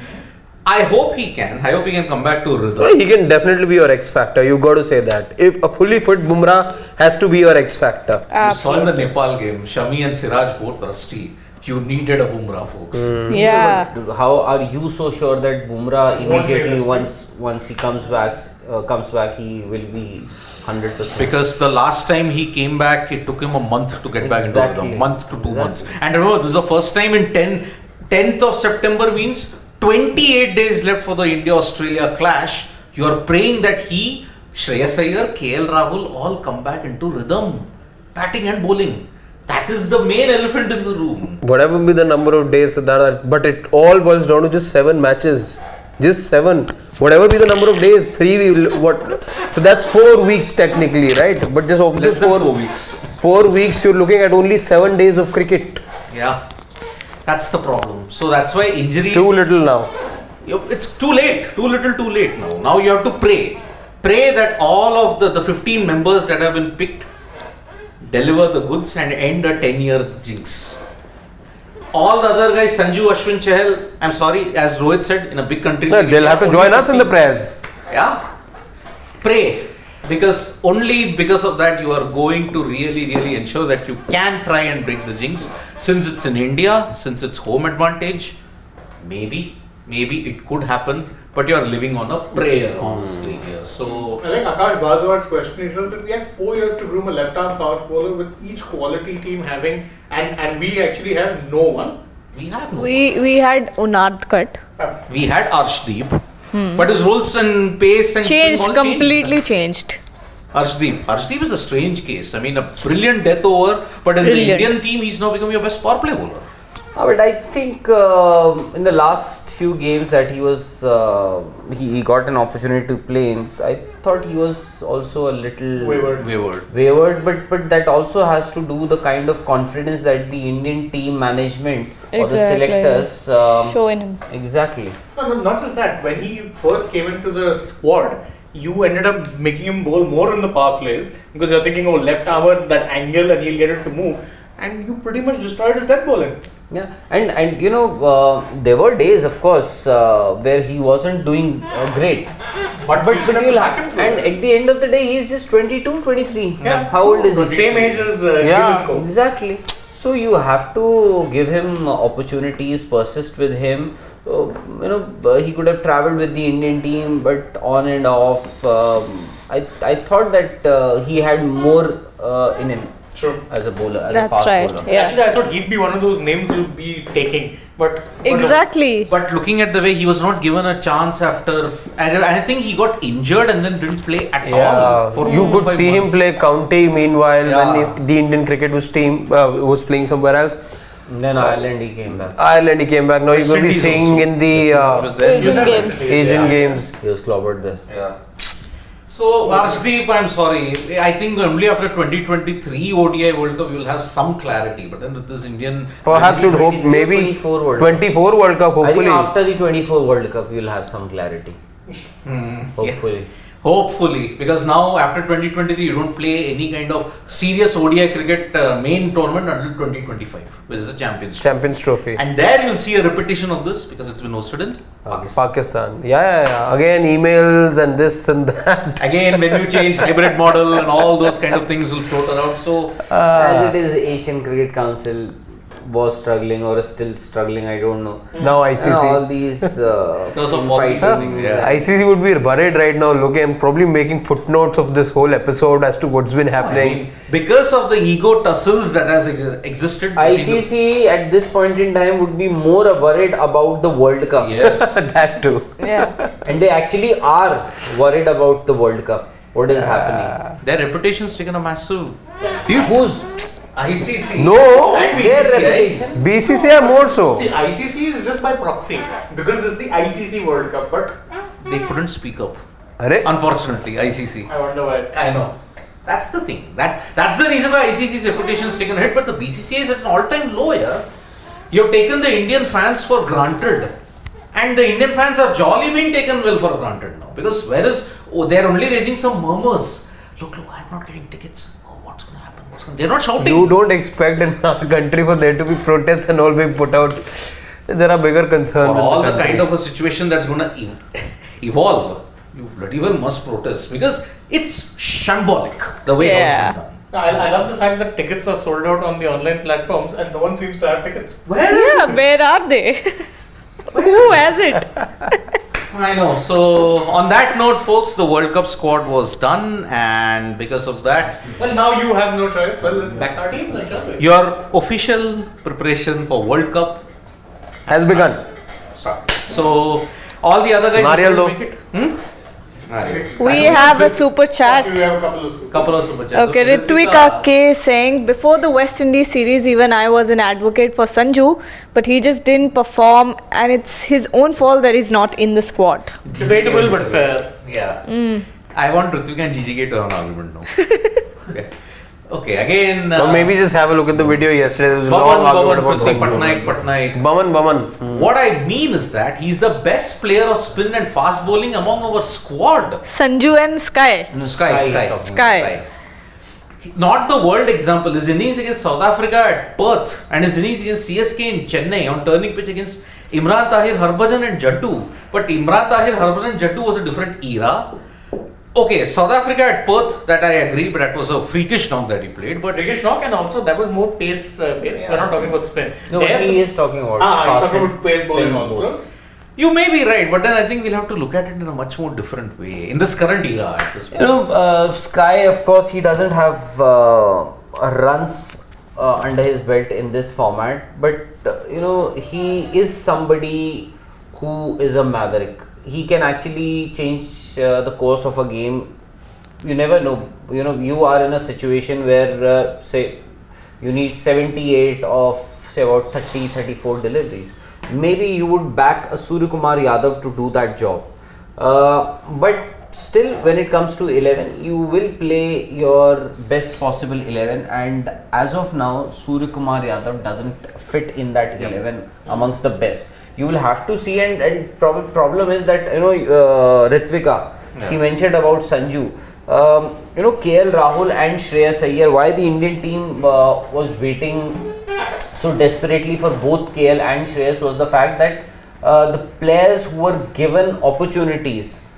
[SPEAKER 1] I hope he can. I hope he can come back to rhythm.
[SPEAKER 2] He can definitely be your X factor. You got to say that. If a fully fit Bumrah has to be your X factor.
[SPEAKER 1] You saw in the Nepal game, Shami and Siraj both rusty. You needed a Bumrah, folks.
[SPEAKER 3] Yeah.
[SPEAKER 5] But how are you so sure that Bumrah
[SPEAKER 4] Won't be
[SPEAKER 5] immediately
[SPEAKER 4] rested.
[SPEAKER 5] once he comes back he will be 100%?
[SPEAKER 1] Because the last time he came back, it took him a month to get back into
[SPEAKER 5] Exactly.
[SPEAKER 1] rhythm. Month to 2 months.
[SPEAKER 5] Exactly.
[SPEAKER 1] And remember, this is the first time in 10th of September means 28 days left for the India-Australia clash. You are praying that he, Shreyas Iyer, KL Rahul all come back into rhythm. Batting and bowling. That is the main elephant in the room.
[SPEAKER 2] Whatever be the number of days, but it all boils down to just 7 matches. Just 7. Whatever be the number of days, 3 what? So that's 4 weeks technically, right? But just of
[SPEAKER 1] Less
[SPEAKER 2] this
[SPEAKER 1] than
[SPEAKER 2] 4
[SPEAKER 1] 4 weeks.
[SPEAKER 2] 4 weeks, you're looking at only 7 days of cricket.
[SPEAKER 1] Yeah. That's the problem. So that's why injuries.
[SPEAKER 2] Too little now.
[SPEAKER 1] It's too late. Too little, too late now. Now you have to pray. Pray that all of the 15 members that have been picked deliver the goods and end a 10-year jinx. All the other guys, Sanju, Ashwin Chahal, I'm sorry, as Rohit said, in a big country.
[SPEAKER 2] No,
[SPEAKER 1] like
[SPEAKER 2] they'll
[SPEAKER 1] India,
[SPEAKER 2] have to
[SPEAKER 1] only
[SPEAKER 2] join us in the
[SPEAKER 1] 15.
[SPEAKER 2] prayers.
[SPEAKER 1] Yeah. Pray. Because only because of that you are going to really ensure that you can try and break the jinx. Since it's in India, since it's home advantage, maybe it could happen, but you are living on a prayer, honestly. Here. So
[SPEAKER 4] I like Akash Bhardwaj's question. He says that we had 4 years to groom a left-arm fast bowler with each quality team having, and we actually have no one.
[SPEAKER 1] we have no.
[SPEAKER 3] We had Unadkat.
[SPEAKER 1] We had Arshdeep, but his roles and pace and
[SPEAKER 3] Changed,
[SPEAKER 1] swing all
[SPEAKER 3] completely changed.
[SPEAKER 1] Arshdeep is a strange case. I mean, a brilliant death over, but in
[SPEAKER 3] Brilliant.
[SPEAKER 1] the Indian team, he's now become your best power play bowler.
[SPEAKER 5] But I think in the last few games that he was he got an opportunity to play in, I thought he was also a little wavered, but that also has to do with the kind of confidence that the Indian team management or the
[SPEAKER 3] Exactly.
[SPEAKER 5] selectors
[SPEAKER 3] Showing him.
[SPEAKER 5] exactly.
[SPEAKER 4] No, not just that. When he first came into the squad, you ended up making him bowl more in the power plays because you're thinking, oh, left armor, that angle, and he'll get it to move. And you pretty much destroyed his death bowling.
[SPEAKER 5] Yeah, and there were days, of course, where he wasn't doing great.
[SPEAKER 4] But
[SPEAKER 5] But
[SPEAKER 4] you'll
[SPEAKER 5] you'll
[SPEAKER 4] have to back him through
[SPEAKER 5] and
[SPEAKER 4] it.
[SPEAKER 5] at the end of the day, he's just 22, 23.
[SPEAKER 4] Yeah.
[SPEAKER 5] How old is he?
[SPEAKER 4] Same age as
[SPEAKER 2] Yeah.
[SPEAKER 4] Gilco.
[SPEAKER 5] Exactly. So you have to give him opportunities, persist with him. He could have travelled with the Indian team, but on and off. I thought that he had more in him
[SPEAKER 4] Sure.
[SPEAKER 5] as a bowler, as a
[SPEAKER 3] That's
[SPEAKER 5] fast
[SPEAKER 3] right.
[SPEAKER 5] bowler.
[SPEAKER 3] Yeah.
[SPEAKER 4] Actually, I thought he'd be one of those names you'd be taking, but
[SPEAKER 3] Exactly.
[SPEAKER 1] But looking at the way he was not given a chance after, I think he got injured and then didn't play at all.
[SPEAKER 2] Yeah,
[SPEAKER 1] For
[SPEAKER 2] you
[SPEAKER 1] 4
[SPEAKER 2] could
[SPEAKER 1] 5
[SPEAKER 2] see him
[SPEAKER 1] months.
[SPEAKER 2] play county meanwhile
[SPEAKER 1] Yeah.
[SPEAKER 2] when the Indian cricket was playing somewhere else.
[SPEAKER 5] Then Ireland he came back.
[SPEAKER 2] Ireland he came back. Now
[SPEAKER 1] West
[SPEAKER 2] you're going to be
[SPEAKER 1] Indies
[SPEAKER 2] seeing
[SPEAKER 1] also.
[SPEAKER 2] in the
[SPEAKER 1] He was there.
[SPEAKER 3] Asian games.
[SPEAKER 2] Asian
[SPEAKER 4] Yeah.
[SPEAKER 2] games.
[SPEAKER 5] He was clobbered there.
[SPEAKER 1] Yeah. So, Arshdeep, I'm sorry. I think only after 2023 ODI World Cup you will have some clarity. But then with this Indian.
[SPEAKER 2] Perhaps you'd hope
[SPEAKER 5] 23,
[SPEAKER 2] maybe
[SPEAKER 5] 24 World Cup.
[SPEAKER 2] 24 World Cup
[SPEAKER 5] I think
[SPEAKER 2] hopefully.
[SPEAKER 5] after the 24 World Cup, you'll have some clarity. Hopefully.
[SPEAKER 1] Hopefully, because now after 2023 you don't play any kind of serious ODI cricket main tournament until 2025, which is the Champions.
[SPEAKER 2] Champions Trophy.
[SPEAKER 1] And there you'll see a repetition of this because it's been hosted in
[SPEAKER 2] Pakistan. Yeah. Again, emails and this and that.
[SPEAKER 1] Again, when you change hybrid model and all those kind of things will float around. So,
[SPEAKER 5] As it is, Asian Cricket Council was struggling or is still struggling, I don't know.
[SPEAKER 2] Now
[SPEAKER 5] All
[SPEAKER 2] ICC.
[SPEAKER 5] these
[SPEAKER 1] Because of all these
[SPEAKER 5] fighting.
[SPEAKER 1] things, yeah.
[SPEAKER 2] ICC would be worried right now, looking and probably making footnotes of this whole episode as to what's been
[SPEAKER 1] I
[SPEAKER 2] happening.
[SPEAKER 1] mean, because of the ego tussles that has existed. between the-
[SPEAKER 5] ICC at this point in time would be more worried about the World Cup.
[SPEAKER 1] Yes.
[SPEAKER 2] That too.
[SPEAKER 3] Yeah.
[SPEAKER 5] And they actually are worried about the World Cup. What is happening?
[SPEAKER 1] Their reputation's taken a massive.
[SPEAKER 5] Who's?
[SPEAKER 1] ICC.
[SPEAKER 2] No,
[SPEAKER 1] And
[SPEAKER 5] their
[SPEAKER 1] BCCI.
[SPEAKER 5] reputation.
[SPEAKER 2] BCCI more so.
[SPEAKER 4] See, ICC is just by proxy because it's the ICC World Cup. But
[SPEAKER 1] They couldn't speak up.
[SPEAKER 2] Arre,
[SPEAKER 1] Unfortunately, ICC.
[SPEAKER 4] I wonder why.
[SPEAKER 1] I know. That's the thing. That's the reason why ICC's reputation is taken a hit. But the BCCI is at an all-time low. Yeah, you have taken the Indian fans for granted, and the Indian fans are jolly being taken well for granted now. Because they're only raising some murmurs. Look, I'm not getting tickets. Oh, what's going to happen? They're not shouting.
[SPEAKER 2] you don't expect in our country for there to be protests and all being put out. There are bigger concerns.
[SPEAKER 1] For
[SPEAKER 2] in
[SPEAKER 1] all the
[SPEAKER 2] country.
[SPEAKER 1] kind of a situation that's going to evolve, you bloody well must protest because it's shambolic the way
[SPEAKER 3] Yeah.
[SPEAKER 1] it's been done.
[SPEAKER 4] I love the fact that tickets are sold out on the online platforms and no one seems to have tickets.
[SPEAKER 3] Yeah, where are they? Who has it?
[SPEAKER 1] I know. So on that note, folks, the World Cup squad was done, and because of that,
[SPEAKER 4] Well, now you have no choice. Well, let's back our team, then, shall we?
[SPEAKER 1] your official preparation for World Cup
[SPEAKER 2] has begun.
[SPEAKER 1] started. So all the other guys
[SPEAKER 2] Mariel
[SPEAKER 1] who
[SPEAKER 2] though.
[SPEAKER 1] couldn't make it.
[SPEAKER 3] We have a super chat.
[SPEAKER 4] We have a couple of super.
[SPEAKER 1] Couple of super chats.
[SPEAKER 3] Okay,
[SPEAKER 1] So
[SPEAKER 3] Ritvika K saying, before the West Indies series, even I was an advocate for Sanju, but he just didn't perform, and it's his own fault that he's not in the squad.
[SPEAKER 4] Debatable but fair.
[SPEAKER 1] Yeah. I want Ritvika and GGK to have an argument now. Okay, again.
[SPEAKER 2] Or maybe just have a look at the video yesterday. There was a long argument about
[SPEAKER 1] Prithvi
[SPEAKER 2] Sanju.
[SPEAKER 1] Patnaik.
[SPEAKER 2] Baman.
[SPEAKER 1] What I mean is that he's the best player of spin and fast bowling among our squad.
[SPEAKER 3] Sanju and Sky.
[SPEAKER 1] No, Sky.
[SPEAKER 3] Sky.
[SPEAKER 1] Not the world example. His innings against South Africa at Perth and his innings against CSK in Chennai on turning pitch against Imran Tahir, Harbhajan and Jaddu. But Imran Tahir, Harbhajan and Jaddu was a different era. Okay, South Africa at Perth, that I agree, but that was a freakish knock that he played. But
[SPEAKER 4] British knock, and also that was more pace based. We're not talking about spin.
[SPEAKER 5] No,
[SPEAKER 4] There-
[SPEAKER 5] he is talking about.
[SPEAKER 4] he's
[SPEAKER 5] fast
[SPEAKER 4] talking
[SPEAKER 5] and
[SPEAKER 4] about pace bowling
[SPEAKER 5] spin
[SPEAKER 4] also.
[SPEAKER 5] both.
[SPEAKER 1] you may be right, but then I think we'll have to look at it in a much more different way in this current era at this point.
[SPEAKER 5] Sky, of course, he doesn't have runs under his belt in this format, but he is somebody who is a maverick. He can actually change the course of a game. You never know. You are in a situation where, say, you need 78 of, say, about 34 deliveries. Maybe you would back a Surya Kumar Yadav to do that job. But still, when it comes to 11, you will play your best possible 11, and as of now, Surya Kumar Yadav doesn't fit in that 11 amongst the best. You will have to see, and problem is that Ritvika, she mentioned about Sanju. KL Rahul and Shreyas Iyer, why the Indian team was waiting so desperately for both KL and Shreyas was the fact that the players who were given opportunities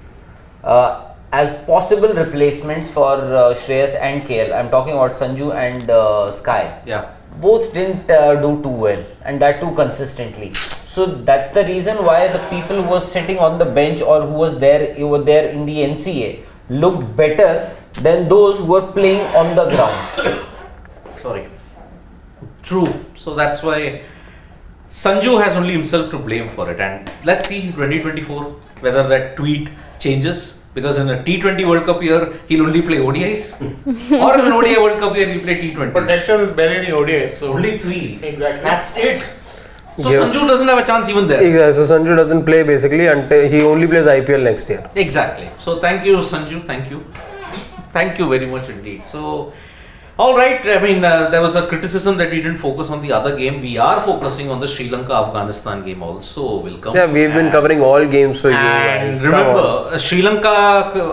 [SPEAKER 5] as possible replacements for Shreyas and KL, I'm talking about Sanju and Sky.
[SPEAKER 1] Yeah.
[SPEAKER 5] Both didn't do too well, and that too consistently. So that's the reason why the people who were sitting on the bench or who were there in the NCA looked better than those who were playing on the ground.
[SPEAKER 1] Sorry. True. So that's why Sanju has only himself to blame for it. And let's see in 2024 whether that tweet changes. Because in a T20 World Cup year, he'll only play ODIs. Or in an ODI World Cup year, he'll play T20.
[SPEAKER 4] But next year there's barely any ODIs, so
[SPEAKER 1] Only 3.
[SPEAKER 4] Exactly.
[SPEAKER 1] That's it. So
[SPEAKER 2] Yeah.
[SPEAKER 1] Sanju doesn't have a chance even there.
[SPEAKER 2] Exactly. So Sanju doesn't play basically until he only plays IPL next year.
[SPEAKER 1] Exactly. So thank you, Sanju. Thank you. Thank you very much indeed. So, all right. I mean, there was a criticism that we didn't focus on the other game. We are focusing on the Sri Lanka-Afghanistan game also. Welcome.
[SPEAKER 2] Yeah, we've been covering all games for you
[SPEAKER 1] And
[SPEAKER 2] guys. Come on.
[SPEAKER 1] remember, Sri Lanka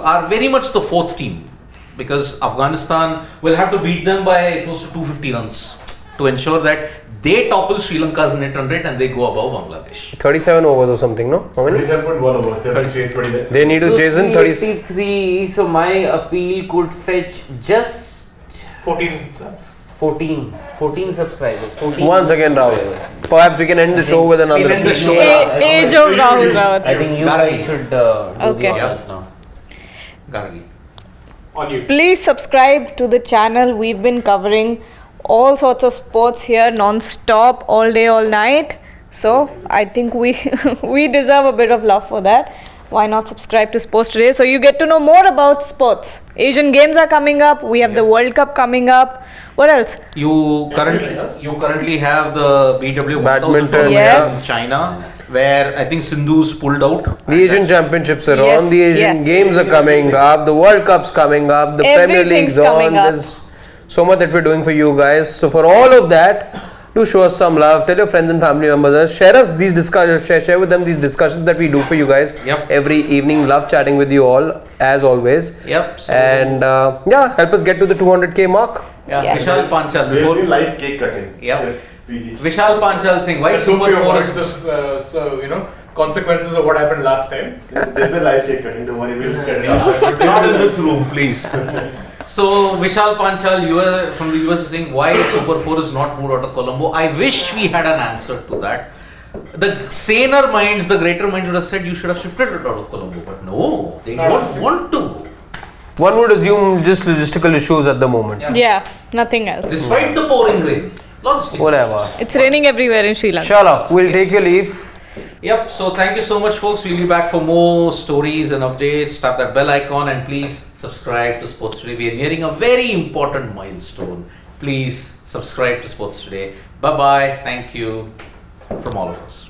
[SPEAKER 1] are very much the fourth team because Afghanistan will have to beat them by close to 250 runs to ensure that they topple Sri Lanka's net run rate and they go above Bangladesh.
[SPEAKER 2] 37 overs or something, no? How many?
[SPEAKER 6] 37.1 over, 30.
[SPEAKER 2] They need to chase in 30.
[SPEAKER 5] 383, so my appeal could fetch just
[SPEAKER 4] 14 subs.
[SPEAKER 5] 14 subscribers. 14
[SPEAKER 2] Once again, Rahul. Perhaps we can end the show with another.
[SPEAKER 1] We'll end the show.
[SPEAKER 3] Age of Rahul Rawat.
[SPEAKER 5] I think you
[SPEAKER 1] Gargi.
[SPEAKER 5] guys should do
[SPEAKER 3] Okay.
[SPEAKER 5] the honors now.
[SPEAKER 1] Gargi.
[SPEAKER 4] On you.
[SPEAKER 3] Please subscribe to the channel. We've been covering all sorts of sports here non-stop all day all night, so I think we we deserve a bit of love for that. Why not subscribe to Sports Today so you get to know more about sports? Asian Games are coming up, we have the World Cup coming up. What else?
[SPEAKER 1] You currently have the BW 1000
[SPEAKER 2] Badminton,
[SPEAKER 1] tournament
[SPEAKER 3] Yes.
[SPEAKER 1] in China, where I think Sindhu's pulled out.
[SPEAKER 2] The Asian Championships are
[SPEAKER 3] Yes,
[SPEAKER 2] on, the Asian
[SPEAKER 3] yes.
[SPEAKER 2] Games are coming up, the World Cup's coming up, the Premier
[SPEAKER 3] Everything's
[SPEAKER 2] League's on.
[SPEAKER 3] coming up.
[SPEAKER 2] There's so much that we're doing for you guys. So for all of that, do show us some love. Tell your friends and family members. Share us these discussions. Share with them these discussions that we do for you guys
[SPEAKER 1] Yep.
[SPEAKER 2] every evening. Love chatting with you all as always.
[SPEAKER 1] Yep. So,
[SPEAKER 2] And yeah, help us get to the 200k mark.
[SPEAKER 1] yeah,
[SPEAKER 3] Yes.
[SPEAKER 1] Vishal Panchal
[SPEAKER 6] There will be
[SPEAKER 1] before
[SPEAKER 6] live cake cutting.
[SPEAKER 1] Yep.
[SPEAKER 6] If we-
[SPEAKER 1] Vishal Panchal saying why
[SPEAKER 4] Let's hope
[SPEAKER 1] Super
[SPEAKER 4] we avoid
[SPEAKER 1] 4 is
[SPEAKER 4] this, consequences of what happened last time.
[SPEAKER 6] There will be live cake cutting. Don't worry, we'll cut it.
[SPEAKER 1] not in this room, please. So Vishal Panchal from the US is saying why Super 4 is not moved out of Colombo. I wish we had an answer to that. The saner minds, the greater minds would have said you should have shifted it out of Colombo, but no, they don't want to.
[SPEAKER 2] One would assume just logistical issues at the moment.
[SPEAKER 3] Yeah, nothing else.
[SPEAKER 1] Despite the pouring rain. Logistics.
[SPEAKER 2] Whatever.
[SPEAKER 3] It's raining everywhere in Sri Lanka.
[SPEAKER 2] Shala, we'll take your leave.
[SPEAKER 1] Yep, so thank you so much, folks. We'll be back for more stories and updates. Tap that bell icon and please subscribe to Sports Today. We are nearing a very important milestone. Please subscribe to Sports Today. Bye bye. Thank you from all of us.